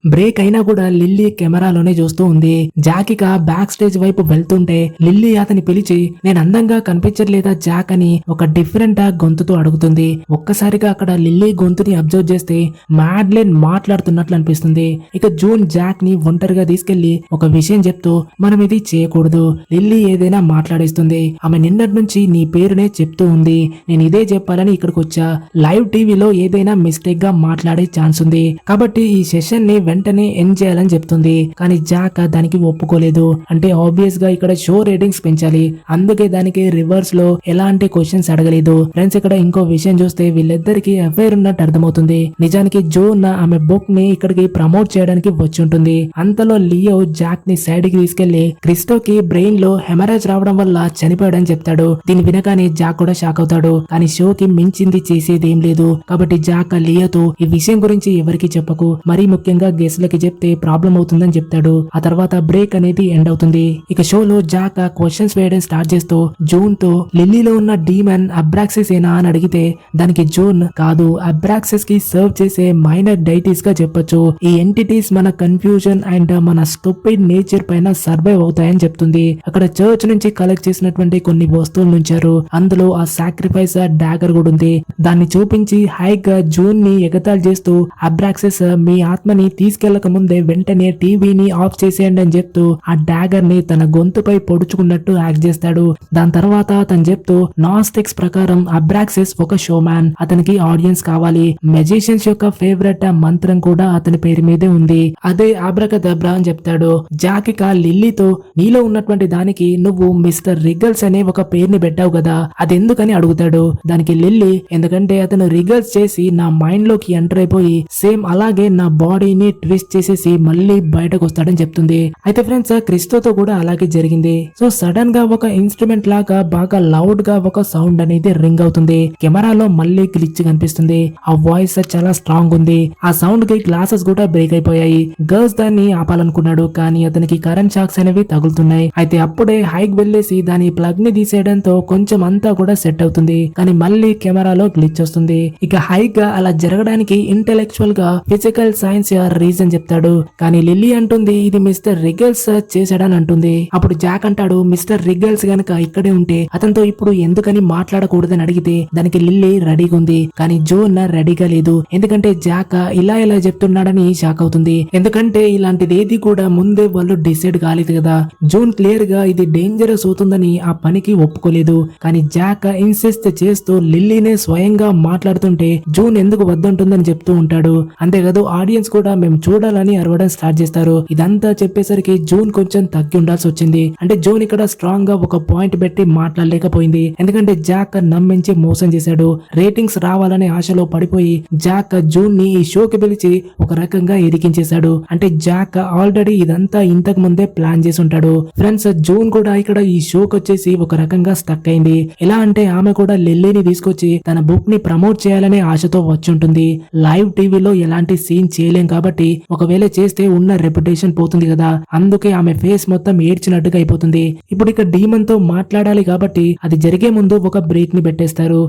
Speaker 1: బ్రేక్ అయినా కూడా లిల్లీ కెమెరాలోనే చూస్తూ ఉంది. జాకిక బ్యాక్ స్టేజ్ వైపు వెళ్తుంటే లిల్లీ అతని పిలిచి నేను అందంగా కనిపించట్లేదా జాక్ అని ఒక డిఫరెంట్ గొంతుతో అడుగుతుంది. ఒక్కసారిగా అక్కడ లిల్లీ గొంతుని అబ్జర్వ్ చేస్తే మ్యాడ్లెన్ మాట్లాడుతున్నట్లు అనిపిస్తుంది. ఇక జూన్ జాక్ ని ఒంటరిగా తీసుకెళ్లి ఒక విషయం చెప్తూ మనం ఇది చేయకూడదు, లిల్లీ ఏదైనా మాట్లాడేస్తుంది, ఆమె నిన్నటి నుంచి నీ పేరునే చెప్తూ ఉంది, నేను ఇదే చెప్పాలని ఇక్కడికి వచ్చా, లైవ్ టీవీలో ఏదైనా మిస్టేక్ గా మాట్లాడే ఛాన్స్ ఉంది కాబట్టి ఈ సెషన్ ని వెంటనే ఎండ్ చేయాలని చెప్తుంది. కానీ జాక్ దానికి ఒప్పుకోలేదు. అంటే ఆబ్వియస్ గా ఇక్కడ షో రేటింగ్స్ పెంచాలి, అందుకే దానికి రివర్స్ లో ఎలాంటి క్వశ్చన్స్ అడగలేదు. ఫ్రెండ్స్ ఇక్కడ ఇంకో విషయం చూస్తే వీళ్ళిద్దరికి అఫైర్ ఉన్నట్టు అర్థమవుతుంది. నిజానికి జోన్ ఆమె బుక్ ని ఇక్కడికి ప్రమోట్ చేయడానికి వచ్చి ఉంటుంది. అంతలో లియో జాక్ ని సైడ్ కి తీసుకెళ్లి క్రిస్టోకి బ్రెయిన్ లో హెమరేజ్ రావడం వల్ల చనిపోయాడని చెప్తాడు. దీని వినగానే జాక్ కూడా షాక్ అవుతాడు. కానీ షోకి మించింది చేసేది ఏం లేదు కాబట్టి జాక్ లియోతో ఈ విషయం గురించి ఎవరికి చెప్పకు, మరీ ముఖ్యంగా గెస్ట్లకి చెప్తే ప్రాబ్లం అవుతుందని చెప్తాడు. ఆ తర్వాత బ్రేక్ అనేది ఎండ్ అవుతుంది. ఇక షోలో జాక్ క్వశ్చన్స్ వేయడం స్టార్ట్ చేస్తూ జూన్ తో లిల్లీలో ఉన్న డీమన్ అబ్రాక్సిస్ ఏనా అని అడిగితే దానికి జూన్ కాదు, అబ్రాక్సిస్ కి సర్వ్ చేసే మైనర్ డైటీస్ గా చెప్పొచ్చు, ఈ ఎంటిటీస్ మన కన్ఫ్యూజన్ అండ్ మన స్టూపిడ్ నేచర్ పైన సర్వైవ్ అవుతాయని చెప్తుంది. అక్కడ చర్చ్ నుంచి కలెక్ట్ చేసినటువంటి కొన్ని వస్తువులు ఉంచారు, అందులో ఆ సాక్రిఫైస్ డాగర్ కూడా ఉంది. దాన్ని చూపించి హైగా జూన్ ని ఎగతాళి చేస్తూ అబ్రాక్సిస్ మీ ఆత్మని తీసుకెళ్లక ముందే వెంటనే టీవీని ఆఫ్ చేసేయండి అని చెప్తూ ఆ డాగర్ ని తన గొంతుపై పొడుచుకున్నట్టు యాక్ట్ చేస్తాడు. దాని తర్వాత అతను చెప్తూ నాస్టిక్స్ ప్రకారం అబ్రాక్సిస్ ఒక షోమ్యాన్, అతనికి ఆడియన్స్ కావాలి, మెజిషియన్స్ యొక్క ఫేవరెట్ మంత్రం కూడా అతని పేరు మీదే ఉంది, అదే ఆబ్రకదబ్రా అని చెప్తాడు. జాకిక లిల్లీతో నీలో ఉన్నటువంటి దానికి నువ్వు మిస్టర్ రిగల్స్ అనే ఒక పేరుని పెట్టావు కదా, అది ఎందుకని అడుగుతాడు. దానికి లిల్లీ ఎందుకంటే అతను రిగల్స్ చేసి నా మైండ్ లోకి ఎంటర్ అయిపోయి సేమ్ అలాగే నా బాడీని ట్విస్ట్ చేసేసి మళ్ళీ బయటకు వస్తాడని చెప్తుంది. అయితే ఫ్రెండ్స్ క్రిస్టోతో కూడా అలాగే జరిగింది. సో సడన్ గా ఒక ఇన్స్ట్రుమెంట్ లాగా బాగా లౌడ్ గా ఒక సౌండ్ అనేది రింగ్ అవుతుంది. కెమెరాలో మళ్ళీ గ్లిచ్ కనిపిస్తుంది. ఆ వాయిస్ చాలా స్ట్రాంగ్ ఉంది. ఆ సౌండ్ కి గ్లాసెస్ కూడా బ్రేక్ అయిపోయాయి. గర్ల్స్ దాన్ని ఆపాలనుకున్నాడు కానీ అతనికి కరెంట్ షాక్స్ అనేవి తగులుతున్నాయి. అయితే అప్పుడే హైక్ వెళ్లేసి దాని ప్లగ్ ని తీసేయడంతో కొంచెం అంతా కూడా సెట్ అవుతుంది. కానీ మళ్ళీ కెమెరాలో గ్లిచ్ వస్తుంది. ఇక హైక్ గా అలా జరగడానికి ఇంటెలెక్చువల్ గా ఫిజికల్ సైన్స్ రీజన్ చెప్తాడు. కానీ లిల్లీ అంటుంది ఇది మిస్టర్ రిగల్స్ చేశాడని అంటుంది. అప్పుడు జాక్ అంటాడు మిస్టర్ రిగల్స్ గనక ఇక్కడే ఉంటే అతనితో ఇప్పుడు ఎందుకని మాట్లాడకూడదని అడిగితే దానికి లిల్లీ రెడీగా ఉంది. కానీ జోన్ రెడీగా లేదు. ఎందుకంటే జాక్ ఇలా చెప్తున్నాడని షాక్ అవుతుంది. ఎందుకంటే ఇలాంటిది ఏది కూడా ముందే వాళ్ళు డిసైడ్ కాలేదు కదా. జోన్ క్లియర్ గా ఇది డేంజరస్ అవుతుందని ఆ పనికి ఒప్పుకోలేదు. కానీ జాక్ ఇన్సిస్ట్ చేస్తూ లిల్లీనే స్వయంగా మాట్లాడుతుంటే జోన్ ఎందుకు వద్దంటుందని చెప్తూ ఉంటాడు. అంతేకాదు ఆడియన్స్ కూడా మేము చూడాలని అరవడం స్టార్ట్ చేస్తారు. ఇదంతా చెప్పేసరికి జూన్ కొంచెం తగ్గి ఉండాల్సి వచ్చింది. అంటే జూన్ ఇక్కడ స్ట్రాంగ్ గా ఒక పాయింట్ పెట్టి మాట్లాడలేకపోయింది. ఎందుకంటే జాక్ నమ్మించి మోసం చేశాడు. రేటింగ్స్ రావాలనే ఆశలో పడిపోయి జాక్ జూన్ ని ఈ షోకి పిలిచి ఒక రకంగా ఇరికించేశాడు. అంటే జాక్ ఆల్రెడీ ఇదంతా ఇంతకు ముందే ప్లాన్ చేసి ఉంటాడు. ఫ్రెండ్స్, జూన్ కూడా ఇక్కడ ఈ షోకి వచ్చేసి ఒక రకంగా స్టక్ అయింది. ఎలా అంటే ఆమె కూడా లిల్లీని తీసుకొచ్చి తన బుక్ ని ప్రమోట్ చేయాలనే ఆశతో వచ్చి ఉంటుంది. లైవ్ టీవీలో ఎలాంటి సీన్ చేయలేం కాబట్టి ఒకవేళ చేస్తే ఉన్న రెప్యుటేషన్ పోతుంది కదా, అందుకే ఆమె ఫేస్ మొత్తం ఏడ్చినట్టుగా అయిపోతుంది. ఇప్పుడు ఇక డీమన్ తో మాట్లాడాలి కాబట్టి అది జరిగే ముందు ఒక బ్రేక్ ని పెట్టేస్తారు.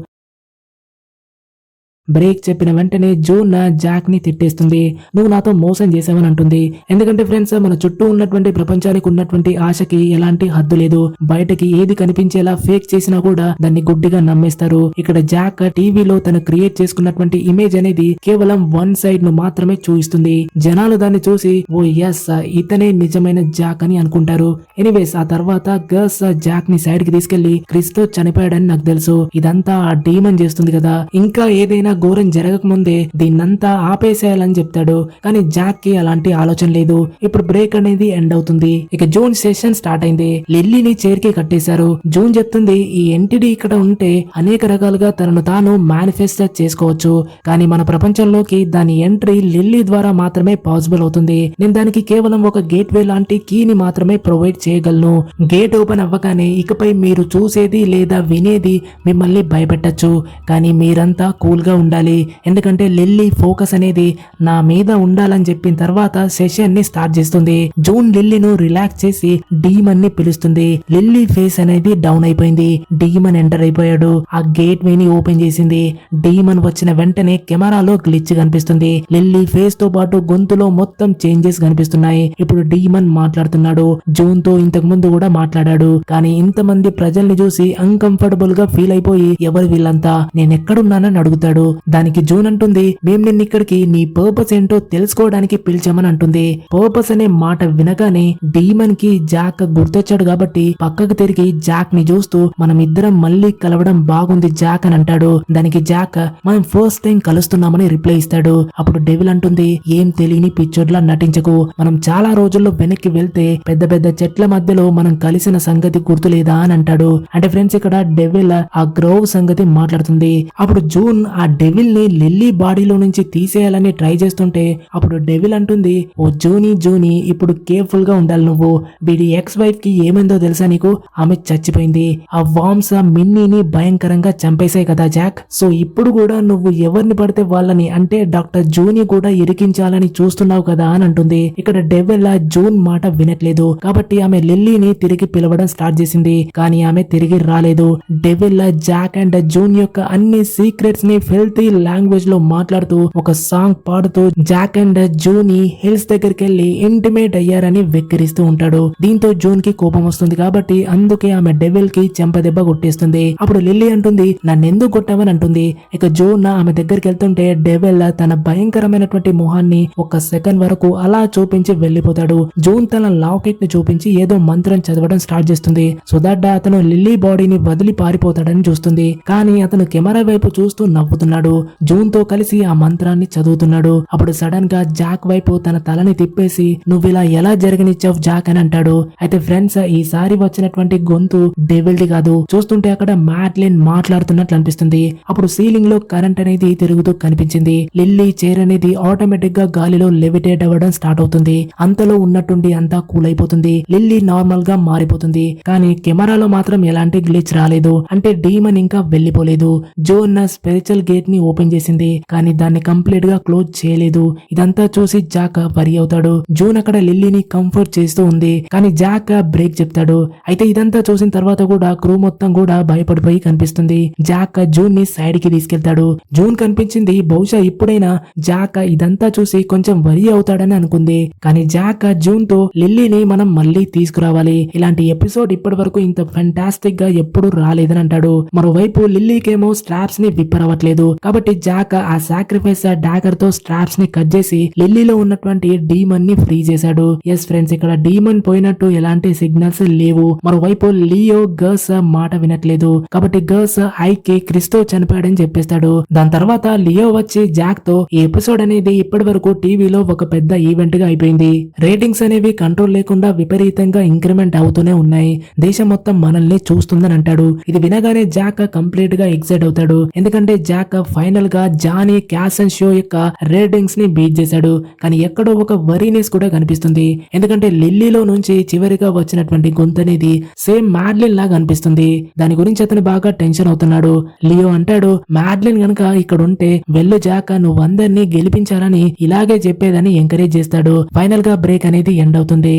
Speaker 1: బ్రేక్ చెప్పిన వెంటనే జూన్ జాక్ ని తిట్టేస్తుంది. నువ్వు నాతో మోసం చేసావని అంటుంది. ఎందుకంటే ఫ్రెండ్స్, మన చుట్టూ ఉన్నటువంటి ప్రపంచానికి ఉన్నటువంటి ఆశకి ఎలాంటి హద్దు లేదు. బయటకి ఏది కనిపించేలా ఫేక్ చేసినా కూడా దాన్ని గుడ్డిగా నమ్మేస్తారు. ఇక్కడ జాక్ టీవీలో తను క్రియేట్ చేసుకున్నటువంటి ఇమేజ్ అనేది కేవలం వన్ సైడ్ ను మాత్రమే చూపిస్తుంది. జనాలు దాన్ని చూసి ఓ ఎస్ ఇతనే నిజమైన జాక్ అని అనుకుంటారు. ఎనీవేస్, ఆ తర్వాత గర్ల్స్ జాక్ ని సైడ్ కి తీసుకెళ్లి క్రిస్ తో చనిపోయాడని నాకు తెలుసు, ఇదంతా ఆ డీమన్ చేస్తుంది కదా, ఇంకా ఏదైనా ఘోరం జరగక ముందే దీన్నంతా ఆపేసేయాలని చెప్తాడు. కానీ జాక్ కి అలాంటి ఆలోచన లేదు. ఇప్పుడు బ్రేక్ అనేది ఎండ్ అవుతుంది. ఇక జూన్ సెషన్ స్టార్ట్ అయింది. లిల్లీని చైర్ కి కట్టేశారు. జూన్ చెప్తుంది, ఈ ఎంటిటీ ఇక్కడ ఉంటే అనేక రకాలుగా తనను తాను మేనిఫెస్ట్ చేసుకోవచ్చు, కానీ మన ప్రపంచంలోకి దాని ఎంట్రీ లిల్లీ ద్వారా మాత్రమే పాసిబుల్ అవుతుంది. నేను దానికి కేవలం ఒక గేట్ వే లాంటి కీని మాత్రమే ప్రొవైడ్ చేయగలను. గేట్ ఓపెన్ అవ్వగానే ఇకపై మీరు చూసేది లేదా వినేది మిమ్మల్ని భయపెట్టచ్చు, కానీ మీరంతా కూల్ గా ఉండాలి. ఎందుకంటే లిల్లీ ఫోకస్ అనేది నా మీద ఉండాలని చెప్పిన తర్వాత సెషన్ ని స్టార్ట్ చేస్తుంది. జూన్ లిల్లీను రిలాక్స్ చేసి డీమన్ ని పిలుస్తుంది. లిల్లీ ఫేస్ అనేది డౌన్ అయిపోయింది. డీమన్ ఎంటర్ అయిపోయాడు. ఆ గేట్ వే ని ఓపెన్ చేసింది. డీమన్ వచ్చిన వెంటనే కెమెరాలో గ్లిచ్ కనిపిస్తుంది. లిల్లీ ఫేస్ తో పాటు గొంతులో మొత్తం చేంజెస్ కనిపిస్తున్నాయి. ఇప్పుడు డీమన్ మాట్లాడుతున్నాడు. జూన్ తో ఇంతకు ముందు కూడా మాట్లాడాడు, కానీ ఇంతమంది ప్రజల్ని చూసి అన్కంఫర్టబుల్ గా ఫీల్ అయిపోయి ఎవరు వీళ్ళంతా, నేను ఎక్కడున్నానని అడుగుతాడు. దానికి జూన్ అంటుంది, మేము నిన్ను ఇక్కడికి నీ పర్పస్ ఏంటో తెలుసుకోవడానికి పిలిచామని అంటుంది. పర్పస్ అనే మాట వినగానే డీమన్ కి జాక్ గుర్తొచ్చాడు కాబట్టి పక్కకు తిరిగి జాక్ ని చూస్తూ మనం ఇద్దరం మళ్ళీ కలవడం బాగుంది జాక్ అని అంటాడు. దానికి జాక్ మనం ఫస్ట్ టైం కలుస్తున్నామని రిప్లై ఇస్తాడు. అప్పుడు డెవిల్ అంటుంది, ఏం తెలియని పిచ్చోడ్లా నటించకు, మనం చాలా రోజుల్లో వెనక్కి వెళ్తే పెద్ద పెద్ద చెట్ల మధ్యలో మనం కలిసిన సంగతి గుర్తులేదా అని అంటాడు. అంటే ఫ్రెండ్స్, ఇక్కడ డెవిల్ ఆ గ్రోవ్ సంగతి మాట్లాడుతుంది. అప్పుడు జూన్ ఆ డెవిల్ ని లిల్లీ బాడీలో నుంచి తీసేయాలని ట్రై చేస్తుంటే అప్పుడు డెవిల్ అంటుంది, ఓ జూనీ ఇప్పుడు కేర్ఫుల్ గా ఉండాలి. నువ్వు వీడి ఎక్స్ వైఫ్ కి ఏమైందో తెలుసా నీకు, ఆమె చచ్చిపోయింది. ఆ వామ్స్ మిన్నీని భయంకరంగా చంపేశాయి కదా జాక్, సో ఇప్పుడు కూడా నువ్వు ఎవరిని పడితే వాళ్ళని అంటే డాక్టర్ జూని కూడా ఇరికించాలని చూస్తున్నావు కదా అని అంటుంది. ఇక్కడ డెవిల్ జూన్ మాట వినట్లేదు కాబట్టి ఆమె లిల్లీని తిరిగి పిలవడం స్టార్ట్ చేసింది, కానీ ఆమె తిరిగి రాలేదు. డెవిల్ జాక్ అండ్ జూన్ యొక్క అన్ని సీక్రెట్స్ ని ఫిల్తీ లాంగ్వేజ్ లో మాట్లాడుతూ ఒక సాంగ్ పాడుతూ జాక్ అండ్ జూని హిల్స్ దగ్గరికి వెళ్లి ఇంటిమేట్ అయ్యారని వెక్కిరిస్తూ ఉంటాడు. దీంతో జూన్ కి కోపం వస్తుంది కాబట్టి అందుకే ఆమె డెవిల్ కి చెంపదెబ్బ కొట్టేస్తుంది. అప్పుడు లిల్లీ అంటుంది, నన్నెందుకు కొట్టావని అంటుంది. ఇక జూన్ ఆమె దగ్గరికి వెళ్తుంటే డెవిల్ తన భయంకరమైనటువంటి మొహాన్ని ఒక సెకండ్ వరకు అలా చూపించి వెళ్లిపోతాడు. జూన్ తన లాకెట్ ని చూపించి ఏదో మంత్రం చదవడం స్టార్ట్ చేస్తుంది. సో దట్ అతను లిల్లీ బాడీని వదిలి పారిపోతాడని చూస్తుంది, కానీ అతను కెమెరా వైపు చూస్తూ నవ్వుతున్నాడు. జూన్ తో కలిసి ఆ మంత్రాన్ని చదువుతున్నాడు. అప్పుడు సడన్ గా జాక్ వైపు తన తలని తిప్పేసి నువ్విలా ఎలా జరగనిచ్చావు జాక్ అని అంటాడు. అయితే ఫ్రెండ్స్, ఈసారి వచ్చినటువంటి గొంతు డెవిల్ది కాదు. చూస్తుంటే అక్కడ మ్యాట్లిన్ మాట్లాడుతున్నట్లు అనిపిస్తుంది. అప్పుడు సీలింగ్ లో కరెంట్ అనేది తిరుగుతూ కనిపించింది. లిల్లీ చైర్ అనేది ఆటోమేటిక్ గా గాలిలో లెవిటేట్ అవ్వడం స్టార్ట్ అవుతుంది. అంతలో ఉన్నట్టుండి అంతా కూల్ అయిపోతుంది. లిల్లీ నార్మల్ గా మారిపోతుంది, కానీ కెమెరాలో మాత్రం ఎలాంటి గ్లిచ్ రాలేదు. అంటే డీమన్ ఇంకా వెళ్లిపోలేదు. జోన్ స్పిరిచువల్ గేట్ ని ఓపెన్ చేసింది, కానీ దాన్ని కంప్లీట్ గా క్లోజ్ చేయలేదు. ఇదంతా చూసి జాక్ వరి అవుతాడు. జూన్ అక్కడ లిల్లీని కంఫర్ట్ చేస్తూ ఉంది, కానీ జాక్ బ్రేక్ చెప్తాడు. అయితే ఇదంతా చూసిన తర్వాత కూడా క్రూ మొత్తం కూడా భయపడిపోయి కనిపిస్తుంది. జాక్ జూన్ ని సైడ్ కి తీసుకెళ్తాడు. జూన్ కనిపించింది. బహుశా ఇప్పుడైనా జాక్ ఇదంతా చూసి కొంచెం వరి అవుతాడని అనుకుంది, కానీ జాక్ జూన్ తో లిల్లీని మనం మళ్ళీ తీసుకురావాలి, ఇలాంటి ఎపిసోడ్ ఇప్పటి వరకు ఇంత ఫెంటాస్టిక్ గా ఎప్పుడు రాలేదని అంటాడు. మరోవైపు లిల్లీకేమో స్ట్రాప్స్ ని విప్పరవట్లేదు. కాబట్టి జాక్ ఆ సాక్రిఫైస్ డాగర్ తో స్ట్రాప్స్ ని కట్ చేసి లిల్లీలో ఉన్నటువంటి డీమన్ ని ఫ్రీ చేశాడు. ఎస్ ఫ్రెండ్స్, ఇక్కడ డీమన్ పోయినట్టు ఎలాంటి సిగ్నల్స్ లేవు. మరోవైపు లియో గర్స్ మాట వినట్లేదు. కాబట్టి గర్స్ హైకి క్రిస్టో చనిపోయాడని చెప్పేస్తాడు. దాని తర్వాత లియో వచ్చి జాక్ తో ఈ ఎపిసోడ్ అనేది ఇప్పటి వరకు టీవీలో ఒక పెద్ద ఈవెంట్ గా అయిపోయింది. రేటింగ్స్ అనేవి కంట్రోల్ లేకుండా విపరీతంగా ఇంక్రిమెంట్ అవుతూనే ఉన్నాయి. దేశం మొత్తం మనల్ని చూస్తుందని అంటాడు. ఇది వినగానే జాక్ కంప్లీట్ గా ఎక్సైట్ అవుతాడు. ఎందుకంటే జాక్ ఫైనల్ గా జానీ క్యాసన్ షో యొక్క రేటింగ్స్ ని బీట్ చేశాడు. కానీ ఎక్కడో ఒక వరీనెస్ కూడా కనిపిస్తుంది. ఎందుకంటే లిల్లీలో నుంచి చివరిగా వచ్చినటువంటి గొంతు అనేది సేమ్ మ్యాడ్లిన్ లాగా అనిపిస్తుంది. దాని గురించి అతను బాగా టెన్షన్ అవుతున్నాడు. లియో అంటాడు, మ్యాడ్లిన్ గనక ఇక్కడ ఉంటే వెళ్ళు జాక్, నువ్వు అందరినీ గెలిపించాలని ఇలాగే చెప్పేదని ఎంకరేజ్ చేస్తాడు. ఫైనల్ గా బ్రేక్ అనేది ఎండ్ అవుతుంది.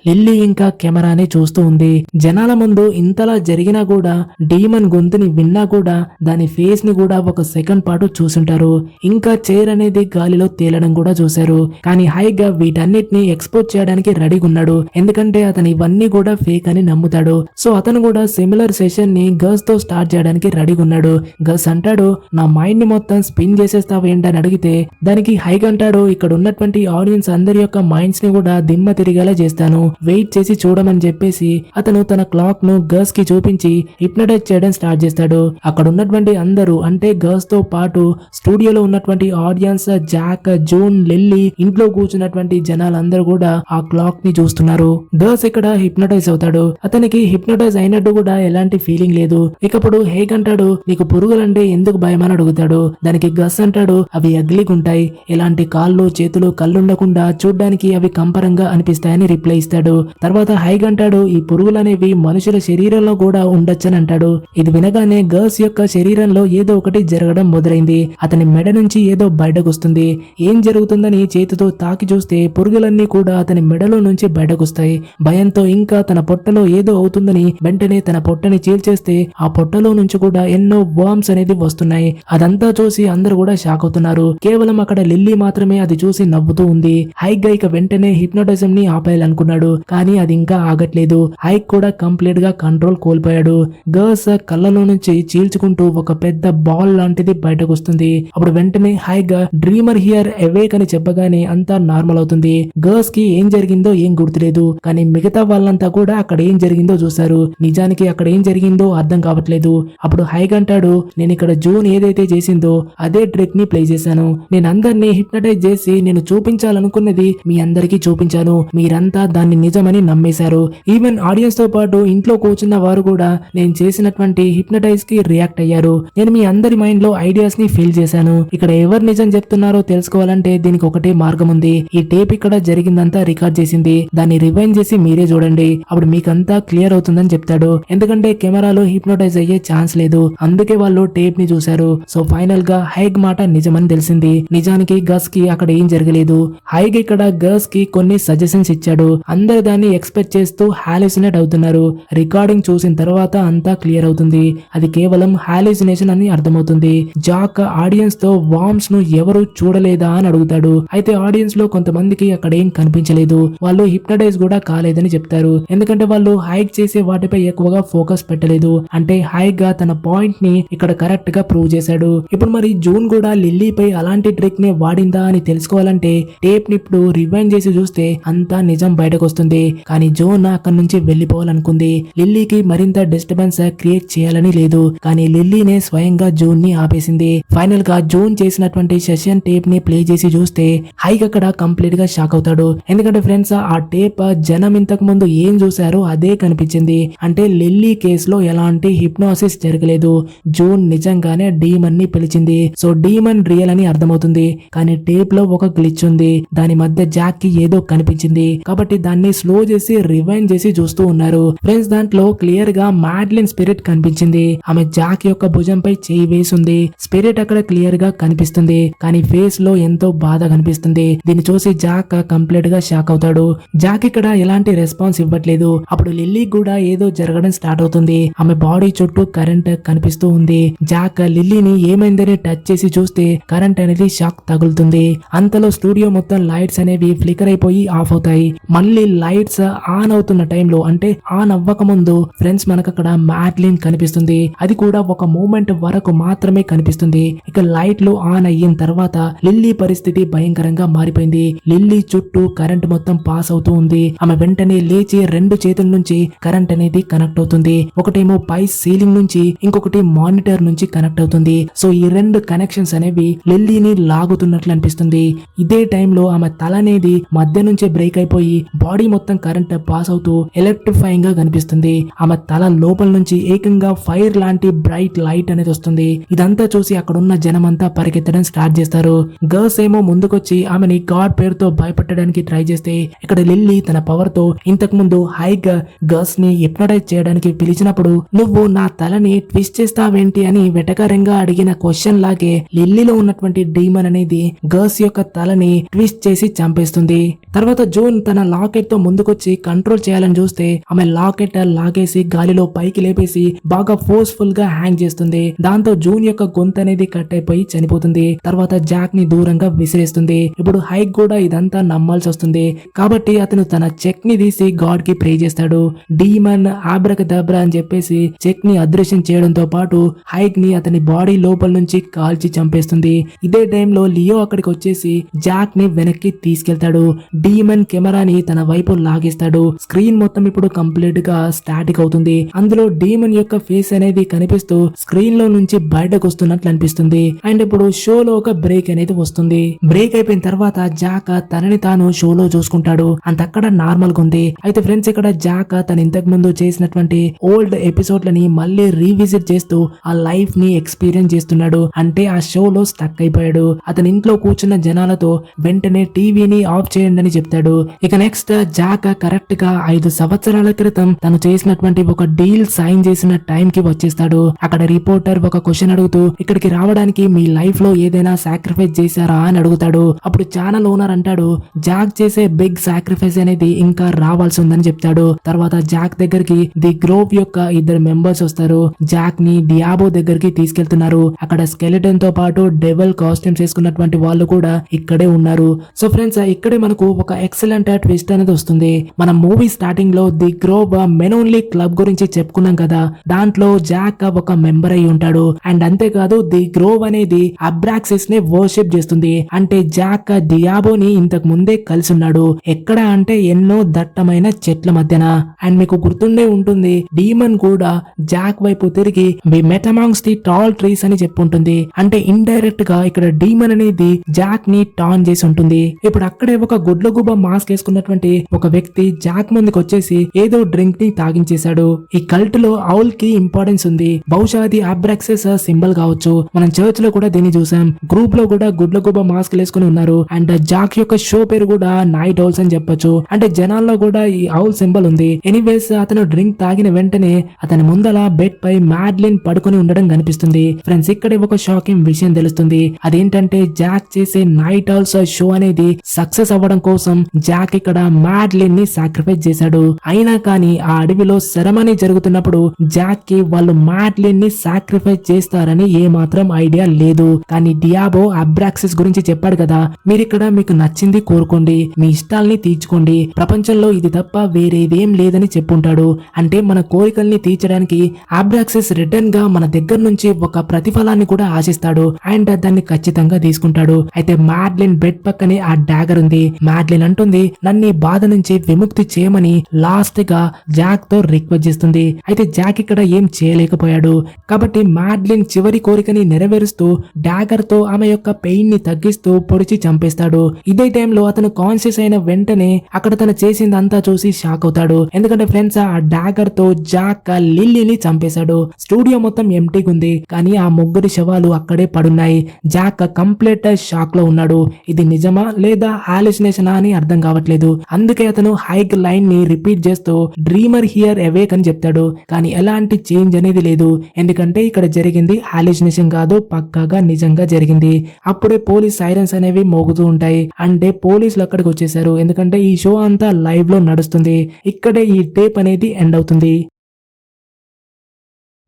Speaker 1: లిల్లీ ఇంకా కెమెరాని చూస్తూ ఉంది. జనాల ముందు ఇంతలా జరిగినా కూడా డీమన్ గొంతుని విన్నా కూడా దాని ఫేస్ ని కూడా ఒక సెకండ్ పాటు చూసుంటారు. ఇంకా చైర్ అనేది గాలిలో తేలడం కూడా చూశారు. కానీ హైగా వీటన్నిటిని ఎక్స్పోజ్ చేయడానికి రెడీగా ఉన్నాడు. ఎందుకంటే అతను ఇవన్నీ కూడా ఫేక్ అని నమ్ముతాడు. సో అతను కూడా సిమిలర్ సెషన్ ని గర్ల్స్ తో స్టార్ట్ చేయడానికి రెడీగా ఉన్నాడు. గర్ల్స్ అంటాడు, నా మైండ్ ని మొత్తం స్పిన్ చేసేస్తావు ఏంటని అడిగితే దానికి హైగ్ అంటాడు, ఇక్కడ ఉన్నటువంటి ఆడియన్స్ అందరి యొక్క మైండ్స్ ని కూడా దిమ్మ తిరిగేలా చేస్తాను, వెయిట్ చేసి చూడమని చెప్పేసి అతను తన క్లాక్ ను గర్ల్స్ కి చూపించి హిప్నటైజ్ చేయడం స్టార్ట్ చేస్తాడు. అక్కడ ఉన్నటువంటి అందరూ అంటే గర్ల్స్ తో పాటు స్టూడియోలో ఉన్నటువంటి ఆడియన్స్, జాక్, జూన్, లిల్లీ, ఇంట్లో కూర్చున్నటువంటి జనాలందరూ కూడా ఆ క్లాక్ ని చూస్తున్నారు. గర్ల్స్ ఇక్కడ హిప్నటైజ్ అవుతాడు. అతనికి హిప్నటైజ్ అయినట్టు కూడా ఎలాంటి ఫీలింగ్ లేదు. ఇకప్పుడు హేగ్ అంటాడు, నీకు పురుగులంటే ఎందుకు భయం అని అడుగుతాడు. దానికి గస్ అంటాడు, అవి అగ్లీగా ఉంటాయి, ఎలాంటి కాళ్ళు చేతులు కళ్ళుండకుండా చూడ్డానికి అవి కంపరంగా అనిపిస్తాయని రిప్లై ఇస్తాడు. తర్వాత హైగ్ అంటాడు, ఈ పురుగులనేవి మనుషుల శరీరంలో కూడా ఉండొచ్చని అంటాడు. ఇది వినగానే గర్ల్స్ యొక్క శరీరంలో ఏదో ఒకటి జరగడం మొదలైంది. అతని మెడ నుంచి ఏదో బయటకు వస్తుంది. ఏం జరుగుతుందని చేతితో తాకి చూస్తే పురుగులన్నీ కూడా అతని మెడలో నుంచి బయటకు వస్తాయి. భయంతో ఇంకా తన పొట్టలో ఏదో అవుతుందని వెంటనే తన పొట్టని చీల్చేస్తే ఆ పొట్టలో నుంచి కూడా ఎన్నో వర్మ్స్ అనేది వస్తున్నాయి. అదంతా చూసి అందరూ కూడా షాక్ అవుతున్నారు. కేవలం అక్కడ లిల్లీ మాత్రమే అది చూసి నవ్వుతూ ఉంది. హైగ్ ఇక వెంటనే హిప్నోటిజం ని ఆపేయాలనుకున్నాడు. కానీ అది ఇంకా ఆగట్లేదు. హైక్ కూడా కంప్లీట్ గా కంట్రోల్ కోల్పోయాడు. గర్ల్స్ కళ్ళలో నుంచి చీల్చుకుంటూ ఒక పెద్ద బాల్ లాంటిది బయటకు వస్తుంది. అప్పుడు వెంటనే హైగ్ డ్రీమర్ హియర్ అవేక్ అని చెప్పగానే అంతా నార్మల్ అవుతుంది. గర్ల్స్ కి ఏం జరిగిందో ఏం గుర్తులేదు. కానీ మిగతా వాళ్ళంతా కూడా అక్కడ ఏం జరిగిందో చూశారు. నిజానికి అక్కడ ఏం జరిగిందో అర్థం కావట్లేదు. అప్పుడు హైగ్ అంటాడు, నేను ఇక్కడ జూన్ ఏదైతే చేసిందో అదే ట్రిక్ ని ప్లే చేశాను. నేను అందరినీ హిప్నటైజ్ చేసి నేను చూపించాలనుకున్నది మీ అందరికీ చూపించాను. మీరంతా దాన్ని నిజమని నమ్మేశారు. ఈవెన్ ఆడియన్స్ తో పాటు ఇంట్లో కూర్చున్న వారు కూడా నేను చేసినటువంటి హిప్నటైజ్ కి రియాక్ట్ అయ్యారు. నేను మీ అందరి మైండ్ లో ఐడియాస్ ని ఫీల్ చేశాను. ఇక్కడ ఎవరు నిజం చెప్తున్నారో తెలుసుకోవాలంటే దీనికి ఒకటే మార్గం ఉంది. ఈ టేప్ ఇక్కడ జరిగిందంతా రికార్డ్ చేసింది. దాన్ని రివైండ్ చేసి మీరే చూడండి. అప్పుడు మీకంతా క్లియర్ అవుతుందని చెప్తాడు. ఎందుకంటే కెమెరాలో హిప్నటైజ్ అయ్యే ఛాన్స్ లేదు. అందుకే వాళ్ళు టేప్ ని చూశారు. సో ఫైనల్ గా హైగ్ మాట నిజమని తెలిసింది. నిజానికి గస్ కి అక్కడ ఏం జరగలేదు. హైగ్ ఇక్కడ గర్ల్స్ కి కొన్ని సజెషన్స్ ఇచ్చాడు. అందరు దాన్ని ఎక్స్పెక్ట్ చేస్తూ హాలిసినేట్ అవుతున్నారు. రికార్డింగ్ చూసిన తర్వాత అంతా క్లియర్ అవుతుంది. అది కేవలం హాలిసినేషన్ అని అర్థమవుతుంది. జాక్ ఆడియన్స్ తో వార్మ్స్ ను ఎవరు చూడలేదా అని అడుగుతాడు. అయితే ఆడియన్స్ లో కొంతమందికి అక్కడ ఏం కనిపించలేదు. వాళ్ళు హిప్నటైజ్ కూడా కాలేదని చెప్తారు. ఎందుకంటే వాళ్ళు హైక్ చేసే వాటిపై ఎక్కువగా ఫోకస్ పెట్టలేదు. అంటే హైక్ గా తన పాయింట్ ని ఇక్కడ కరెక్ట్ గా ప్రూవ్ చేశాడు. ఇప్పుడు మరి జూన్ కూడా లిల్లీపై అలాంటి ట్రిక్ ని వాడిందా అని తెలుసుకోవాలంటే టేప్ ని ఇప్పుడు రివైండ్ చేసి చూస్తే అంతా నిజం బయటకు వస్తుంది. కానీ జోన్ అక్కడి నుంచి వెళ్లిపోవాలనుకుంది. లిల్లీకి మరింత డిస్టర్బెన్స్ క్రియేట్ చేయాలని లేదు. కానీ లిల్లీనే స్వయంగా జోన్ ని ఆపేసింది. ఫైనల్ గా జోన్ చేసినటువంటి సెషన్ టేప్ ని ప్లే చేసి చూస్తే హైక్ అక్కడ కంప్లీట్ గా షాక్ అవుతాడు. ఎందుకంటే ఫ్రెండ్స్, ఆ టేప్ జనం ఇంతకు ముందు ఏం చూసారో అదే కనిపించింది. అంటే లిల్లీ కేసులో ఎలాంటి హిప్నోసిస్ జరగలేదు. జోన్ నిజంగానే డీమన్ ని పిలిచింది. సో డీమన్ రియల్ అని అర్థమవుతుంది. కానీ టేప్ లో ఒక గ్లిచ్ ఉంది. దాని మధ్య జాక్ కి ఏదో కనిపించింది. కాబట్టి దాన్ని స్లో చేసి రివైండ్ చేసి చూస్తూ ఉన్నారు. ఫ్రెండ్స్, దాంట్లో క్లియర్ గా మ్యాడ్లిన్ స్పిరిట్ కనిపించింది. ఆమె జాక్ యొక్క భుజంపై చేయి వేసింది. స్పిరిట్ అక్కడ క్లియర్ గా కనిపిస్తుంది. కానీ ఫేస్ లో ఎంతో బాధ కనిపిస్తుంది. దీన్ని చూసి జాక్ కంప్లీట్ గా షాక్ అవుతాడు. జాక్ ఇక్కడ ఎలాంటి రెస్పాన్స్ ఇవ్వట్లేదు. అప్పుడు లిల్లీ కూడా ఏదో జరగడం స్టార్ట్ అవుతుంది. ఆమె బాడీ చుట్టూ కరెంట్ కనిపిస్తూ ఉంది. జాక్ లిల్లీని ఏమైందని టచ్ చేసి చూస్తే కరెంట్ అనేది షాక్ తగులుతుంది. అంతలో స్టూడియో మొత్తం లైట్స్ అనేవి ఫ్లికర్ అయిపోయి ఆఫ్ అవుతాయి. మళ్ళీ లైట్స్ ఆన్ అవుతున్న టైంలో, అంటే ఆన్ అవ్వక ముందు ఫ్రెండ్స్ మనకు అక్కడ మ్యాడ్లిన్ కనిపిస్తుంది. అది కూడా ఒక మూమెంట్ వరకు మాత్రమే కనిపిస్తుంది. ఇక లైట్లు ఆన్ అయిన తర్వాత లిల్లీ పరిస్థితి భయంకరంగా మారిపోయింది. లిల్లీ చుట్టూ కరెంట్ మొత్తం పాస్ అవుతూ ఉంది. ఆమె వెంటనే లేచి 2 చేతుల నుంచి కరెంట్ అనేది కనెక్ట్ అవుతుంది. ఒకటేమో పై సీలింగ్ నుంచి, ఇంకొకటి మానిటర్ నుంచి కనెక్ట్ అవుతుంది. సో ఈ 2 కనెక్షన్స్ అనేవి లిల్లీని లాగుతున్నట్లు అనిపిస్తుంది. ఇదే టైంలో ఆమె తల అనేది మధ్య నుంచే బ్రేక్ అయిపోయి బాడీ మొత్తం కరెంట్ పాస్ అవుతూ ఎలక్ట్రిఫైయింగ్ గా కనిపిస్తుంది. ఆమె తల లోపల నుంచి ఏకంగా ఫైర్ లాంటి బ్రైట్ లైట్ అనేది వస్తుంది. ఇదంతా చూసి అక్కడున్న జనమంతా పరిగెత్తడం స్టార్ట్ చేస్తారు. గర్ల్స్ ఏమో ముందుకొచ్చి ఆమెని గాడ్ పేరుతో భయపెట్టడానికి ట్రై చేస్తే, ఇక్కడ లిల్లీ తన పవర్ తో ఇంతకు ముందు హైగ్ గర్ల్స్ ని హిప్నటైజ్ చేయడానికి పిలిచినప్పుడు నువ్వు నా తలని ట్విస్ట్ చేస్తావేంటి అని వెటకారంగా అడిగిన క్వశ్చన్ లాగే లిల్లీలో ఉన్నటువంటి డీమన్ అనేది గర్ల్స్ యొక్క తలని ట్విస్ట్ చేసి చంపేస్తుంది. తర్వాత జూన్ తన లాకెట్ తో ముందుకొచ్చి కంట్రోల్ చేయాలని చూస్తే ఆమె లాకెట్ లాగేసి గాలిలో పైకి లేపేసి బాగా ఫోర్స్ఫుల్ గా హ్యాంగ్ చేస్తుంది. దాంతో జూన్ యొక్క గొంతు అనేది కట్ అయిపోయి చనిపోతుంది. తర్వాత జాక్ ని దూరంగా విసిరేస్తుంది. ఇప్పుడు హైక్ కూడా ఇదంతా నమ్మాల్సి వస్తుంది. కాబట్టి అతను తన చెక్ ని తీసి గాడ్ కి ప్రే చేస్తాడు. డీమన్ ఆబ్రకదబ్రా అని చెప్పేసి చెక్ ని అదృశ్యం చేయడంతో పాటు హైక్ ని అతని బాడీ లోపల నుంచి కాల్చి చంపేస్తుంది. ఇదే టైంలో లియో అక్కడికి వచ్చేసి జాక్ ని వెనక్కి తీసుకెళ్తాడు. డీమన్ కెమెరాని తన వైపు లాగేస్తాడు. స్క్రీన్ మొత్తం ఇప్పుడు కంప్లీట్ గా స్టాటిక్ అవుతుంది. అందులో డీమన్ యొక్క ఫేస్ అనేది కనిపిస్తూ స్క్రీన్ లో నుంచి బయటకు వస్తున్నట్లు అనిపిస్తుంది. అండ్ ఇప్పుడు షోలో ఒక బ్రేక్ అనేది వస్తుంది. బ్రేక్ అయిపోయిన తర్వాత జాక్ తనని తాను షోలో చూసుకుంటాడు. అంతక్కడ నార్మల్ గా ఉంది. అయితే ఫ్రెండ్స్ ఇక్కడ జాక్ తను ఇంతకు ముందు చేసినటువంటి ఓల్డ్ ఎపిసోడ్లని మళ్ళీ రీవిజిట్ చేస్తూ ఆ లైఫ్ ని ఎక్స్పీరియన్స్ చేస్తున్నాడు. అంటే ఆ షోలో స్టక్ అయిపోయాడు. అతని ఇంట్లో కూర్చున్న జనాలతో వెంటనే టీవీని ఆఫ్ చేయండి అని చెప్తాడు. ఇక నెక్స్ట్ జాక్ కరెక్ట్ గా 5 సంవత్సరాల క్రితం తను చేసినటువంటి ఒక డీల్ సైన్ చేసిన టైం కి వచ్చేస్తాడు. అక్కడ రిపోర్టర్ ఒక క్వశ్చన్ అడుగుతూ ఇక్కడికి రావడానికి మీ లైఫ్ లో ఏదైనా సాక్రిఫైస్ చేశారా అని అడుగుతాడు. అప్పుడు ఛానల్ ఓనర్ అంటాడు జాక్ చేసే బిగ్ సాక్రిఫైస్ అనేది ఇంకా రావాల్సి ఉందని చెప్తాడు. తర్వాత జాక్ దగ్గరికి ది గ్రోవ్ యొక్క 2 మెంబర్స్ వస్తారు. జాక్ ని డియాబో దగ్గరికి తీసుకెళ్తున్నారు. అక్కడ స్కెలిటన్ తో పాటు డెవల్ కాస్ట్యూమ్స్ వేసుకున్నటువంటి వాళ్ళు కూడా ఇక్కడే ఉన్నారు. సో ఫ్రెండ్స్ ఇక్కడే మనకు ఒక ఎక్సలెంట్ ట్విస్ట్ అనేది వస్తుంది. మన మూవీ స్టార్టింగ్ లో the grove men only club గురించి చెప్పుకున్నాం కదా, దాంట్లో జాక్ ఒక మెంబర్ అయి ఉంటాడు. అండ్ అంతేకాదు ది గ్రోవ్ అనేది అబ్రాక్సిస్ ని వర్షిప్ చేస్తుంది. అంటే జాక్ డియాబోని ఇంతకు ముందే కలిసి ఉన్నాడు. ఎక్కడ అంటే ఎన్నో దట్టమైన చెట్ల మధ్యన. అండ్ మీకు గుర్తుండే ఉంటుంది డీమన్ కూడా జాక్ వైపు తిరిగి వి మెట్ అమాంగ్స్ ది టాల్ ట్రీస్ అని చెప్పుంటుంది. అంటే ఇండైరెక్ట్ గా ఇక్కడ డీమన్ అనేది జాక్ ని టాన్ చేసి ఉంటుంది. ఇప్పుడు అక్కడే ఒక గుడ్లగుబ్బ మాస్క్ వేసుకున్నటువంటి ఒక వ్యక్తి జాక్ ముందుకు వచ్చేసి ఏదో డ్రింక్ ని తాగించేశాడు. ఈ కల్ట్ లో ఔల్ కి ఇంపార్టెన్స్ ఉంది. బహుశా అది అబ్రాక్సిస్ సింబల్ కావచ్చు. మనం చర్చ్ లో కూడా దీన్ని చూసాం. గ్రూప్ లో కూడా గుడ్లగుబ్బ మాస్క్ వేసుకుని ఉన్నారు. అండ్ జాక్ యొక్క షో పేరు కూడా నైట్ ఔల్స్ అని చెప్పొచ్చు. అంటే జనాల్లో కూడా ఈ ఔల్ సింబల్ ఉంది. ఎనీవేస్ అతను డ్రింక్ తాగిన వెంటనే అతని ముందల బెడ్ పై మ్యాడ్లిన్ పడుకొని ఉండడం కనిపిస్తుంది. ఫ్రెండ్స్ ఇక్కడే ఒక షాకింగ్ విషయం తెలుస్తుంది. అదేంటంటే జాక్ చేసే నైట్ ఔల్స్ షో అనేది సక్సెస్ అవ్వడం కోసం జాక్ ఇక్కడ మ్యాడ్లిన్ ని సాక్రిఫైస్ చేశాడు. అయినా కానీ ఆ అడవిలో సెరమనీ జరుగుతున్నప్పుడు జాక్ కి వాళ్ళు మ్యాడ్లిన్ ని సాక్రిఫైస్ చేస్తారని ఏ మాత్రం ఐడియా లేదు. కానీ డియాబో అబ్రాక్సిస్ గురించి చెప్పాడు కదా, మీరిక్కడ మీకు నచ్చింది కోరుకోండి, మీ ఇష్టాల్ని తీర్చుకోండి, ప్రపంచంలో ఇది తప్ప వేరేదేం లేదని చెప్పుంటాడు. అంటే మన కోరికల్ని తీర్చడానికి అబ్రాక్సిస్ రిటర్న్ గా మన దగ్గర నుంచి ఒక ప్రతిఫలాన్ని కూడా ఆశిస్తాడు. అండ్ దాన్ని ఖచ్చితంగా తీసుకుంటాడు. అయితే మ్యాడ్లిన్ బెడ్ పక్కనే ఆ డాగర్ ఉంది. మ్యాడ్లిన్ అంటుంది నన్ను బాధ నుంచి విముక్తి చేయమని లాస్ట్ గా జాక్ తో రిక్వెస్ట్ చేస్తుంది. అయితే జాక్ ఇక్కడ ఏం చేయలేకపోయాడు. కాబట్టి మ్యాడ్లిన్ చివరి కోరికని నెరవేరుస్తూ డాగర్ తో ఆమె యొక్క పెయిన్ ని తగ్గిస్తూ పొడిచి చంపేస్తాడు. ఇదే టైంలో అతను కాన్షియస్ అయిన వెంటనే అక్కడ తను చేసిందంతా చూసి షాక్ అవుతాడు. ఎందుకంటే ఫ్రెండ్స్ ఆ డాగర్ తో జాక్ లిల్లీని చంపేశాడు. స్టూడియో మొత్తం ఎంటీగా ఉంది. కానీ ఆ 3 శవాలు అక్కడే పడున్నాయి. జాక్ కంప్లీట్ షాక్ లో ఉన్నాడు. ఇది నిజమా లేదా హాలుసినేషనా అని అర్థం కావట్లేదు. అందుకే అతను హైక్ లైన్ ని రిపీట్ చేస్తూ డ్రీమర్ హియర్ అవేక్ అని చెప్తాడు. కానీ ఎలాంటి చేంజ్ అనేది లేదు. ఎందుకంటే ఇక్కడ జరిగింది హాలుసినేషన్ కాదు, పక్కాగా నిజంగా జరిగింది. అప్పుడే పోలీస్ సైరన్స్ అనేవి మోగుతూ ఉంటాయి. అంటే పోలీసులు అక్కడికి వచ్చేసారు. ఎందుకంటే ఈ షో అంతా లైవ్ లో నడుస్తుంది. ఇక్కడే ఈ టేప్ అనేది ఎండ్ అవుతుంది.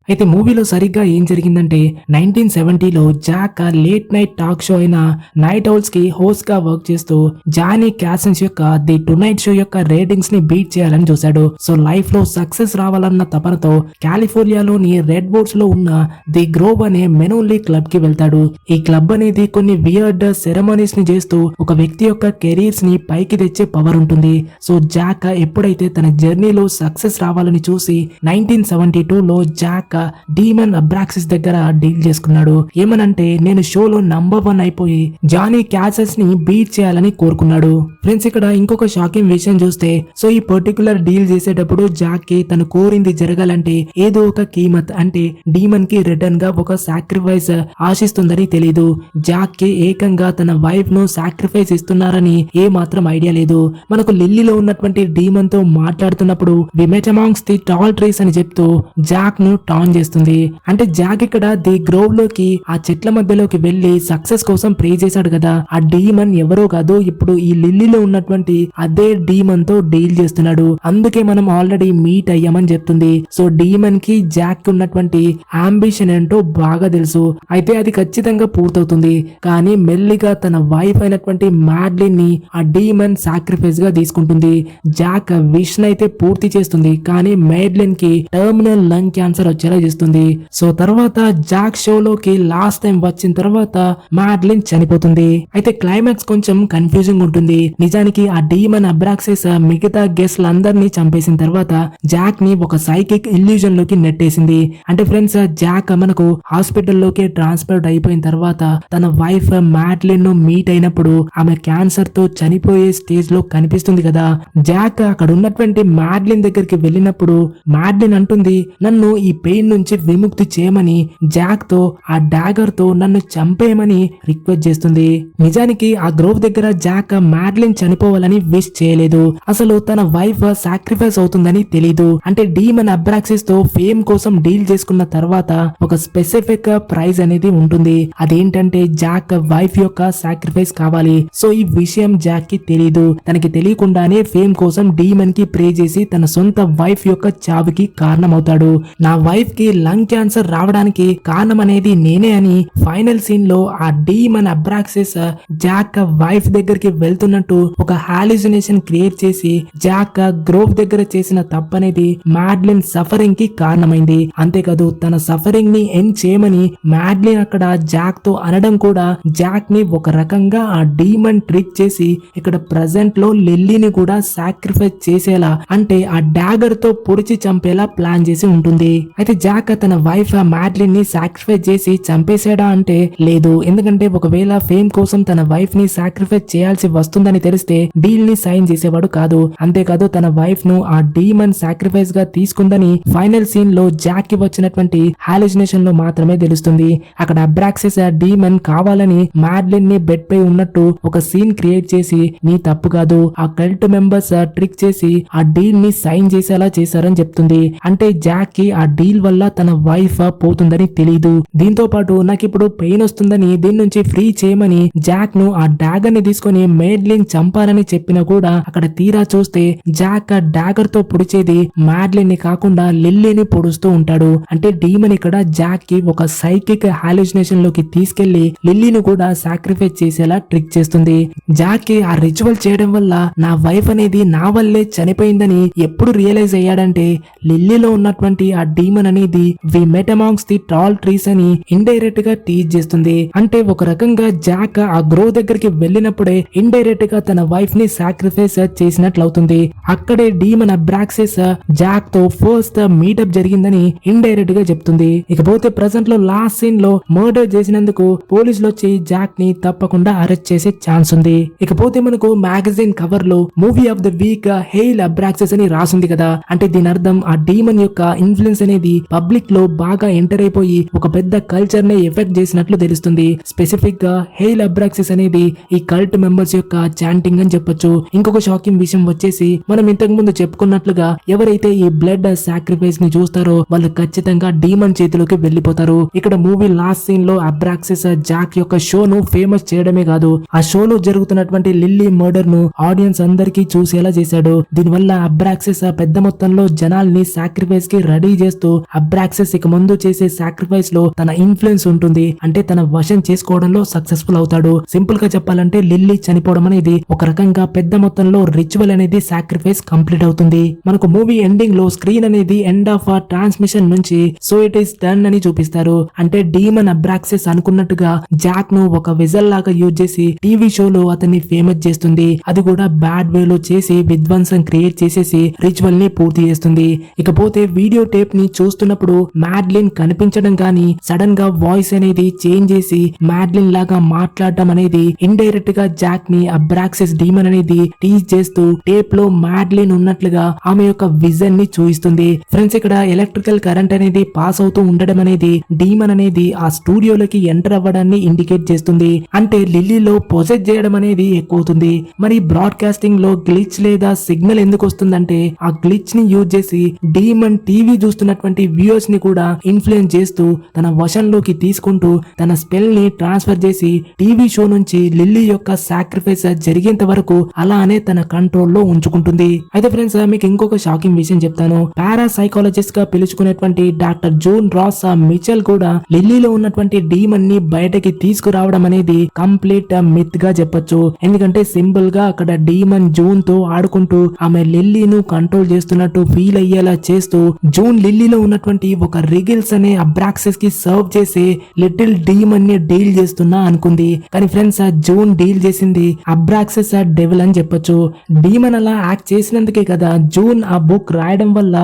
Speaker 1: అయితే మూవీలో సరిగ్గా ఏం జరిగిందంటే 1970లో Jack late night talk show అయిన నైట్ ఔల్స్ కి హోస్ట్ గా వర్క్ చేస్తూ జానీ క్యాసన్స్ యొక్క ది టునైట్ షో యొక్క రేటింగ్స్ ని బీట్ చేయాలని చూశాడు. సో లైఫ్ లో సక్సెస్ రావాలన్న తపనతో కాలిఫోర్నియాలోని రెడ్ బోర్డ్స్ లో ఉన్న ది గ్రోవ్ అనే మెనోన్లీ క్లబ్ కి వెళ్తాడు. ఈ క్లబ్ అనేది కొన్ని వియర్డ్ సెరమనీస్ ని చేస్తూ ఒక వ్యక్తి యొక్క కెరీర్స్ ని పైకి తెచ్చే పవర్ ఉంటుంది. సో జాక్ ఎప్పుడైతే తన జర్నీలో సక్సెస్ రావాలని చూసి 1972లో జాక్ డీమన్ అబ్రాక్సిస్ దగ్గర డీల్ చేసుకున్నాడు. ఏమనంటే నేను షోలో నంబర్ 1 అయిపోయి జానీ క్యాసెస్ ని బీట్ చేయాలని కోరుకున్నాడు. ఫ్రెండ్స్ ఇక్కడ ఇంకొక షాకింగ్ విషయం చూస్తే సో ఈ పర్టికులర్ డీల్ చేసేటప్పుడు జాక్ కి తను కోరింది జరగాలంటే ఏదో ఒక కీమత్ అంటే డీమన్ కి రిటర్న్ గా ఒక సాక్రిఫైస్ ఆశిస్తుందని తెలీదు. జాక్ కి ఏకంగా తన వైఫ్ ను సాక్రిఫైస్ ఇస్తున్నారని ఏ మాత్రం ఐడియా లేదు. మనకు లిల్లీలో ఉన్నటువంటి డీమన్ తో మాట్లాడుతున్నప్పుడు వి మెట్ అమాంగ్స్ ది టాల్ ట్రీస్ అని చెప్తూ జాక్ ను టాన్ చేస్తుంది. అంటే జాక్ ఇక్కడ ది గ్రోవ్ లోకి ఆ చెట్ల మధ్యలోకి వెళ్లి సక్సెస్ కోసం ప్రే చేశాడు కదా, ఆ డీమన్ ఎవరో కాదు ఇప్పుడు ఈ లిల్లీలో ఉన్నటువంటి అదే డీమన్ తో డీల్ చేస్తున్నాడు. అందుకే మనం ఆల్రెడీ మీట్ అయ్యామని చెప్తుంది. సో డీమన్ కి జాక్ ఉన్నటువంటి అంబిషన్ ఏంటో బాగా తెలుసు. అయితే అది ఖచ్చితంగా పూర్తవుతుంది. కానీ మెల్లిగా తన వైఫ్ అయినటువంటి మ్యాడ్లిన్ ని ఆ డీమన్ సాక్రిఫైస్ గా తీసుకుంటుంది. జాక్ విష్ అయితే పూర్తి చేస్తుంది. కానీ మ్యాడ్లిన్ కి టర్మినల్ లంగ్ క్యాన్సర్ వచ్చేలా చేస్తుంది. సో తర్వాత జాక్ షోలోకి లాస్ట్ టైం వచ్చిన తర్వాత మ్యాడ్లిన్ చనిపోతుంది. అయితే క్లైమాక్స్ కొంచెం కన్ఫ్యూజింగ్ ఉంటుంది. నిజానికి ఆ డీమన్ అబ్రాక్సిస్ మిగతా గెస్ట్ల అందరినీ చంపేసిన తర్వాత జాక్ ని ఒక సైకిక్ ఇల్యూజన్ లోకి నెట్టేసింది. అంటే ఫ్రెండ్స్ జాక్ మనకు హాస్పిటల్లోకి ట్రాన్స్ఫర్ అయిపోయిన తర్వాత తన వైఫ్ మ్యాడ్లిన్ ను మీట్ అయినప్పుడు ఆమె క్యాన్సర్ తో చనిపోయే స్టేజ్ లో కనిపిస్తుంది కదా. జాక్ అక్కడ ఉన్నటువంటి మ్యాడ్లిన్ దగ్గరికి వెళ్ళినప్పుడు మ్యాడ్లిన్ అంటుంది నన్ను ఈ పెయిన్ నుంచి విముక్తి చేయమని, జాక్ తో ఆ డాగర్ తో నన్ను చంపేయమని రిక్వెస్ట్ చేస్తుంది. నిజానికి ఆ గ్రోవ్ దగ్గర జాక్ మ్యాడ్లిన్ చనిపోవాలని విష్ చేయలేదు. అసలు తన వైఫ్ సాక్రిఫైస్ అవుతుందని తెలీదు. అంటే డీమన్ అబ్రాక్సిస్ తో ఫేమ్ కోసం డీల్ చేసుకున్న తర్వాత ఒక స్పెసిఫిక్ ప్రైజ్ అనేది ఉంటుంది. అదేంటంటే జాక్ వైఫ్ యొక్క సాక్రిఫైస్ కావాలి. సో ఈ విషయం జాక్ కి తెలీదు. తనకి తెలియకుండానే ఫేమ్ కోసం డీమన్ కి ప్రే చేసి తన సొంత వైఫ్ యొక్క చావుకి కారణమవుతాడు. నా వైఫ్ కి లంగ్ క్యాన్సర్ రావడానికి కారణం అనేది నేనే అని ఫైనల్ సీన్ లో ఆ డీమన్ అబ్రాక్సిస్ జాక్ వైఫ్ దగ్గరికి వెళ్తున్నట్టు ఒక హాలిసినేషన్ క్రియేట్ చేసి జాక్ గ్రోవ్ దగ్గర చేసిన తప్పనేది మ్యాడ్లిన్ సఫరింగ్ కి కారణమైంది. అంతేకాదు తన సఫరింగ్ ని ఎండ్ చేయమని మ్యాడ్లిన్ అక్కడ జాక్ తో అనడం కూడా జాక్ ని ఒక రకంగా ఆ డీమన్ ట్రిక్ చేసి ఇక్కడ ప్రెసెంట్ లో లిల్లీని కూడా సాక్రిఫైస్ చేసేలా అంటే ఆ డాగర్ తో పొడిచి చంపేలా ప్లాన్ చేసి ఉంటుంది. అయితే జాక్ తన వైఫ్ మ్యాడ్లిన్ ని సాక్రిఫైస్ చేసి చంపేసాడా అంటే లేదు. ఎందుకంటే ఒకవేళ ఫేమ్ కోసం తన వైఫ్ ని సాక్రిఫైస్ చేయాల్సి వస్తుందని తెలిస్తే డీల్ ని సైన్ చేసేవాడు కాదు. అంతేకాదు తన వైఫ్ ను ఆ డీమన్ సాక్రిఫైస్ గా తీసుకుందని ఫైనల్ సీన్ లో జాక్ కి వచ్చినటువంటి హాలిసినేషన్ లో మాత్రమే తెలుస్తుంది. అక్కడ అబ్రాక్సిస్ డీమన్ కావాలని మ్యాడ్లిన్ ని బెడ్ పై ఉన్నట్టు ఒక సీన్ క్రియేట్ చేసి నీ తప్పు కాదు ఆ కల్ట్ మెంబర్స్ ట్రిక్ చేసి ఆ డీల్ ని సైన్ చేసేలా చేశారని చెప్తుంది. అంటే జాక్ కి ఆ డీల్ వల్ల తన వైఫ్ పోతుందని తెలీదు. దీంతో పాటు నాకు ఇప్పుడు పెయిన్ వస్తుందని దీని నుంచి ఫ్రీ చేయమని జాక్ ను ఆ డాగర్ ని తీసుకుని మ్యాడ్లిన్ చంపాలని చెప్పినా కూడా అక్కడ తీరా చూస్తే జాక్ డాగర్ తో పొడిచేది మ్యాడ్లిన్ ని కాకుండా లిల్లీని పొడుస్తూ ఉంటాడు. అంటే డీమన్ ఇక్కడ జాక్ కి ఒక సైకిక్ హాలిసినేషన్ లోకి తీసుకెళ్లి లిల్లీని కూడా సాక్రిఫైస్ చేసేలా ట్రిక్ చేస్తుంది. జాక్ కి ఆ రిచువల్ చేయడం వల్ల నా వైఫ్ అనేది నా వల్లే చనిపోయిందని ఎప్పుడు రియలైజ్ అయ్యాడంటే లిల్లీలో ఉన్నటువంటి ఆ డీమన్ అనేది వి మెట్ అమాంగ్స్ ది టాల్ ట్రీస్ అని ఇండైరెక్ట్ గా టీచ్ చేస్తుంది. అంటే ఒక రకంగా జాక్ ఆ గ్రో దగ్గరికి వెళ్ళినప్పుడే ఇండైరెక్ట్ గా తన వైఫ్ ని సాక్రిఫైస్ చేసినట్లవుతుంది. అక్కడే డీమన్ అబ్రాక్సిస్ జాక్ తో ఫస్ట్ మీటప్ జరిగిందని ఇండైరెక్ట్ గా చెప్తుంది. ఇకపోతే ప్రెసెంట్ లో లాస్ట్ సీన్ లో మర్డర్ చేసినందుకు పోలీసులు వచ్చి జాక్ ని తప్పకుండా అరెస్ట్ చేసే ఛాన్స్ ఉంది. ఇకపోతే మనకు మ్యాగజైన్ కవర్ లో movie of the week hail Abraxas అని రాసింది కదా. అంటే దీని అర్థం ఆ డీమన్ యొక్క ఇన్ఫ్లుయెన్స్ అనేది పబ్లిక్ లో బాగా ఎంటర్ అయిపోయి ఒక పెద్ద కల్చర్ ని ఎఫెక్ట్ చేసినట్లు తెలుస్తుంది. స్పెసిఫిక్ గా హెయిల్ అబ్రాక్సిస్ అనేది ఈ కల్ట్ మెంబర్స్ యొక్క చాంటింగ్ అని చెప్పొచ్చు. ఇంకొక షాకింగ్ విషయం వచ్చేసి మనం ఇంతకు ముందు చెప్పుకున్నట్లుగా ఎవరైతే ఈ బ్లడ్ సాక్రిఫైస్ ని చూస్తారో వాళ్ళు ఖచ్చితంగా డీమన్ చేతిలోకి వెళ్లిపోతారు. ఇక్కడ మూవీ లాస్ట్ సీన్ లో అబ్రాక్సిస్ జాక్ యొక్క షోను ఫేమస్ చేయడమే కాదు ఆ షోలో జరుగుతున్నటువంటి లిల్లీ మర్డర్ ను ఆడియన్స్ అందరికీ చూసేలా చేశాడు. దీనివల్ల అబ్రాక్సిస్ పెద్ద మొత్తంలో జనాల్ని సాక్రిఫైస్ కి రెడీ చేస్తూ అబ్రాక్సిస్ ఇక ముందు చేసే సాక్రిఫైస్ లో తన ఇన్ఫ్లుయెన్స్ ఉంటుంది, అంటే తన వశం చేసుకోవడంలో సక్సెస్ఫుల్ అవుతాడు. సింపుల్ గా చెప్పాలంటే లిల్లీ చనిపోవడం అనేది ఒక రకంగా పెద్ద మొత్తంలో రిచువల్ అనేది సాక్రిఫైస్ కంప్లీట్ అవుతుంది. మనకు మూవీ ఎండింగ్ లో స్క్రీన్ అనేది ఎండ్ ఆఫ్ ఆ ట్రాన్స్మిషన్ నుంచి సో ఇట్ ఈస్ డన్ అని చూపిస్తారు. అంటే డీమన్ అబ్రాక్సిస్ అనుకున్నట్టుగా జాక్ ను ఒక విజల్ లాగా యూజ్ చేసి టీవీ షోలో అతన్ని ఫేమస్ చేస్తుంది. అది కూడా బ్యాడ్ వేలో చేసి విధ్వంసం క్రియేట్ చేసేసి రిచువల్ ని పూర్తి చేస్తుంది. ఇకపోతే వీడియో టేప్ ని చూస్తున్నప్పుడు మ్యాడ్లిన్ కనిపించడం గానీ సడన్ గా వాయిస్ అనేది చేంజ్ చేసి మ్యాడ్లిన్ లాగా మాట్లాడడం అనేది ఇండైరెక్ట్ గా జాక్ ని అబ్రాక్సిస్ డీమన్ అనేది టీజ్ చేస్తూ టేప్ లో మ్యాడ్లిన్ ఉన్నట్లుగా ఆమె యొక్క విజన్ ని చూపిస్తుంది. ఫ్రెండ్స్, ఇక్కడ ఎలక్ట్రికల్ కరెంట్ అనేది పాస్ అవుతూ ఉండడం అనేది డీమన్ అనేది ఆ స్టూడియోలోకి ఎంటర్ అవ్వడాన్ని ఇండికేట్ చేస్తుంది. అంటే లిల్లీలో పొజెస్ చేయడం అనేది ఎక్కువ అవుతుంది. మరి బ్రాడ్కాస్టింగ్ లో గ్లిచ్ లేదా సిగ్నల్ ఎందుకు వస్తుందంటే ఆ గ్లిచ్ ని యూజ్ చేసి డీమన్ టీవీ చూస్తున్నటువంటి వ్యూయర్స్ ని కూడా ఇన్ఫ్లుయెన్స్ చేస్తూ తన వశంలోకి తీసుకుంటూ తన స్పెల్ ని ట్రాన్స్ఫర్ చేసి టీవీ షో నుంచి లిల్లీ యొక్క సాక్రిఫైస్ జరిగేంత వరకు అలానే తన కంట్రోల్లో ఉంచుకుంటుంది. అయితే ఫ్రెండ్స్, మీకు ఇంకొక షాకింగ్ విషయం చెప్తాను. పారాసైకాలజిస్ట్ గా పిలుచుకునేటువంటి డాక్టర్ జూన్ రాస్ మిచెల్ కూడా లిల్లీలో ఉన్నటువంటి డీమన్ ని బయటకి తీసుకురావడం అనేది కంప్లీట్ మిత్ గా చెప్పొచ్చు. ఎందుకంటే సింపుల్ గా అక్కడ డీమన్ జూన్ తో ఆడుకుంటూ ఆమె లిల్లీను కంట్రోల్ చేస్తున్నట్టు ఫీల్ అయ్యేలా చేస్తూ జూన్ లిల్లీలో ఉన్నటువంటి ఒక రిగిల్స్ అనే అబ్రాక్సిస్ కి సర్వ్ చేసి లిటిల్ డీమన్ ని డీల్ చేస్తున్నా అనుకుంది. కానీ ఫ్రెండ్స్, జూన్ డీల్ చేసింది అబ్రాక్సిస్ డెవిల్ అని చెప్పొచ్చు. డీమన్ అలా యాక్ట్ చేసినందుకే కదా జూన్ ఆ బుక్ రాయడం వల్ల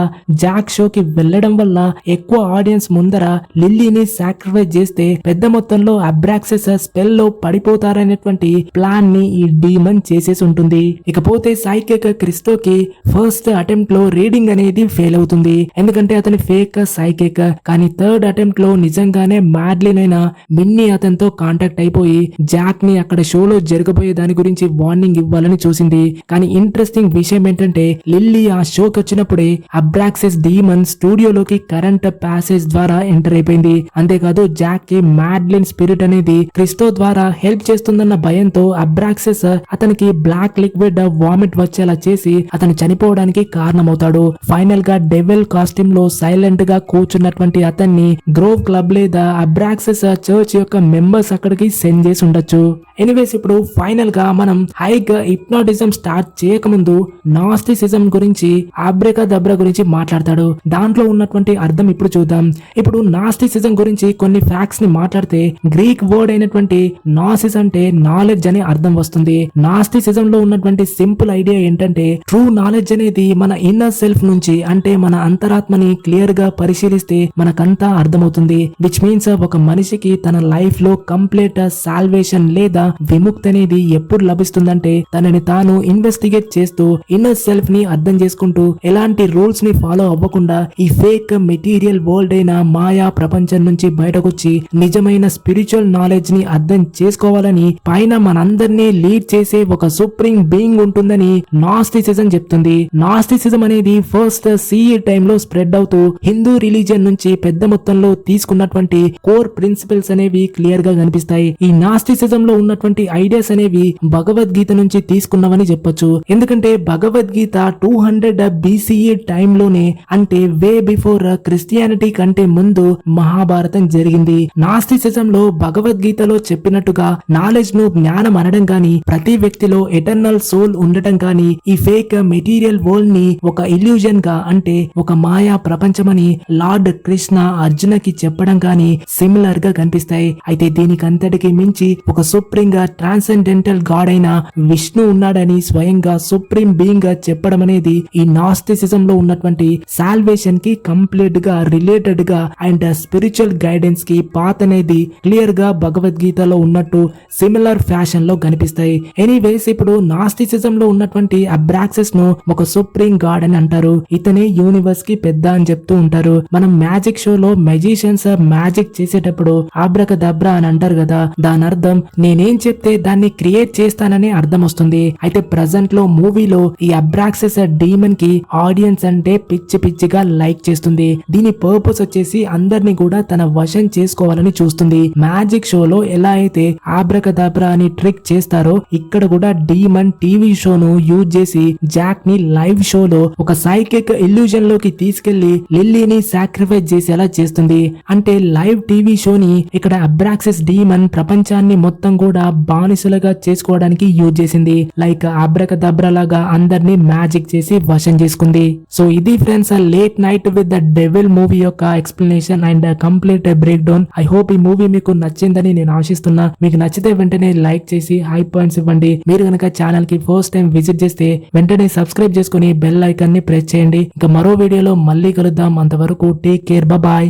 Speaker 1: జాక్ షోకి వెళ్లడం వల్ల ఎక్కువ ఆడియన్స్ ముందర లిల్లీని సాక్రిఫైస్ చేస్తే పెద్ద మొత్తంలో అబ్రాక్సిస్ స్పెల్ లో పడిపోతారనేటువంటి ప్లాన్ ని ఈ డీమన్ చేసేసి ఉంటుంది. ఇకపోతే సైకిక్ క్రిస్టోకి ఫస్ట్ అటెంప్ట్ లో రీడింగ్ అనేది ఫెయిల్ అవుతుంది. ఎందుకంటే అతని ఫేక్ సైకిక్. కానీ థర్డ్ అటెంప్ట్ లో నిజంగానే మ్యాడ్లిన్ అయిన మిన్నీ అతనితో కాంటాక్ట్ అయిపోయి జాక్ ని అక్కడ షోలో జరగబోయే దాని గురించి వార్నింగ్ ఇవ్వాలని చూసింది. కానీ ఇంట్రెస్టింగ్ విషయం ఏంటంటే లిల్లీ ఆ షోకి వచ్చినప్పుడే అబ్రాక్సిస్ డీమన్ స్టూడియోలోకి కరెంట్ ప్యాసేజ్ ద్వారా ఎంటర్ అయిపోయింది. అంతేకాదు జాక్ కి మ్యాడ్లిన్ స్పిరిట్ అనేది క్రిస్టో ద్వారా హెల్ప్ చేస్తుందన్న భయంతో అబ్రాక్సిస్ అతనికి బ్లాక్ లిక్విడ్ వామిట్ వచ్చేలా చేసి అతను చనిపోవడానికి కారణమవుతాడు. ఫైనల్ గా డెవిల్ కాస్ట్యూమ్ లో సైలెంట్ గా కూర్చున్నటువంటి అతన్ని గ్రోవ్ క్లబ్ లేదా అబ్రాక్సిస్ చర్చ్ యొక్క మెంబర్స్ అక్కడికి సెండ్ చేసి ఉండొచ్చు. ఎనీవేస్, ఇప్పుడు ఫైనల్ గా మనం హైగా హిప్నాటిజం స్టార్ట్ చేయకముందు నాస్టిసిజం గురించి అబ్రకదబ్రా గురించి మాట్లాడతాడు. దాంట్లో ఉన్నటువంటి అర్థం ఇప్పుడు చూద్దాం. ఇప్పుడు నాస్టిసిజం గురించి కొన్ని ఫ్యాక్ట్స్ ని మాట్లాడితే గ్రీక్ వర్డ్ అయినటువంటి నాసిస్ అంటే నాలెడ్జ్ అనే అర్థం వస్తుంది. నాస్టిసిజం లో ఉన్నటువంటి సింపుల్ ఐడియా ఏంటంటే ట్రూ నాలెడ్జ్ అనేది మన ఇన్నర్ సెల్ఫ్ నుంచి, అంటే మన అంతరాత్మని క్లియర్ గా పరిశీలిస్తే మనకంతా అర్థమవుతుంది. విచ్ మీన్స్ ఒక మనిషికి తన లైఫ్ లో కంప్లీట్ సాల్వేషన్ లేదా విముక్తి అనేది ఎప్పుడు లభిస్తుందంటే తనని తాను ఇన్వెస్టిగేట్ చేస్తూ ఇన్నర్ సెల్ఫ్ ని అర్థం చేసుకుంటూ ఎలాంటి రూల్స్ ని ఫాలో అవ్వకుండా ఈ ఫేక్ మెటీరియల్ వరల్డ్ అయిన మాయా ప్రపంచం నుంచి బయటకొచ్చి నిజమైన స్పిరిచువల్ నాలెడ్జ్ ని అర్థం చేసుకోవాలని పైన మనందరినీ లీడ్ చేసే ఒక సుప్రీం బీయింగ్ ఉంటుందని నాస్టిసిజం చెప్తుంది. నాస్టిసిజం అనేది ఫస్ట్ సిఈ టైంలో స్ప్రెడ్ అవుతూ హిందూ రిలీజియన్ నుంచి పెద్ద మొత్తంలో తీసుకున్నటువంటి కోర్ ప్రిన్సిపల్స్ అనేవి క్లియర్ గా కనిపిస్తాయి. ఈ నాస్టిసిజం లో ఉన్నటువంటి ఐడియాస్ అనేవి భగవద్గీత నుంచి తీసుకున్నవని చెప్పొచ్చు. ఎందుకంటే భగవద్గీత 200 BCE టైంలోనే, అంటే వే బిఫోర్ క్రిస్టియానిటీ కంటే ముందు మహాభారతం జరిగింది. నాస్టిసిజం లో భగవద్గీతలో చెప్పినట్టుగా నాలెడ్జ్ ను జ్ఞానం అనడం గాని, ప్రతి వ్యక్తిలో ఎటర్నల్ సోల్ ఉండటం గాని, ఈ ఫేక్ మెటీరియల్ వరల్డ్ ని ఒక ఇల్యూజన్ గా, అంటే ఒక మాయా ప్రపంచమని లార్డ్ కృష్ణ అర్జునకి చెప్పడం గాని సిమిలర్ గా కనిపిస్తాయి. అయితే దీనికంతటికి మించి ఒక సుప్రీం గా ట్రాన్సెండెంటల్ గాడ్ అయిన విష్ణు ఉన్నాడని స్వయంగా సుప్రీం బీయింగ్ గా చెప్పడం అనేది ఈ నాస్టిసిజం లో ఉన్నటువంటి సాల్వేషన్ కి కంప్లీట్ గా రిలేటెడ్ గా అండ్ స్పిరిచువల్ గైడెన్స్ కి పాత్ అనేది క్లియర్ గా భగవద్గీతలో ఉన్నట్టు సిమిలర్ ఫ్యాషన్ లో కనిపిస్తాయి. ఎనీవేస్, ఇప్పుడు నాస్టిసిజం లో ఉన్నటువంటి అబ్రాక్సిస్ ను ఒక సుప్రీం గాడ్ అని అంటారు. ఇతనే యూనివర్స్ కి పెద్ద అని చెప్తూ ఉంటారు. మనం మ్యాజిక్ షోలో మెజిషియన్స్ మ్యాజిక్ చేసేటప్పుడు అబ్రకదబ్రా అని అంటారు కదా, దాని అర్థం నేనేం చెప్తే దాన్ని క్రియేట్ చేస్తానని అర్థం వస్తుంది. అయితే ప్రజెంట్ లో మూవీలో ఈ అబ్రాక్సిస్ డీమన్ కి ఆడియన్స్ అంటే పిచ్చి పిచ్చిగా లైక్ చేస్తుంది. దీని పర్పస్ వచ్చేసి అందరినీ కూడా తన వశం చేసుకోవాలని చూస్తుంది. మ్యాజిక్ షోలో ఎలా అయితే ఆబ్రకదాబ్రా అని ట్రిక్ చేస్తారో ఇక్కడ కూడా డీమన్ టీవీ షోను యూజ్ చేసి జాక్ ని లైవ్ షోలో ఒక సైకిక్ ఇల్యూజన్ లోకి తీసుకెళ్లి లిల్లీ హ్యూమానిటీని సాక్రిఫైస్ చేసేలా చేస్తుంది. అంటే లైవ్ టీవీ షోని ఇక్కడ అబ్రాక్సిస్ డీమన్ ప్రపంచాన్ని మొత్తం కూడా బానిసలుగా చేసుకోవడానికి యూజ్ చేసింది. లైక్ అబ్రకదబ్రా లాగా అందరినీ మ్యాజిక్ చేసి వశం చేసుకుంది. సో ఇది friends late night with the devil movie యొక్క explanation and complete breakdown. I hope ఈ మూవీ మీకు నచ్చిందని నేను ఆశిస్తున్నా. మీకు నచ్చితే వెంటనే లైక్ చేసి హై పాయింట్స్ ఇవ్వండి. మీరు కనుక ఛానల్ కి ఫస్ట్ టైం విజిట్ చేస్తే వెంటనే సబ్స్క్రైబ్ చేసుకుని బెల్ ఐకాన్ ని ప్రెస్ చేయండి. ఇంకా మరో వీడియోలో మళ్ళీ కలుద్దాం. అంతవరకు టేక్ కేర్, బాయ్.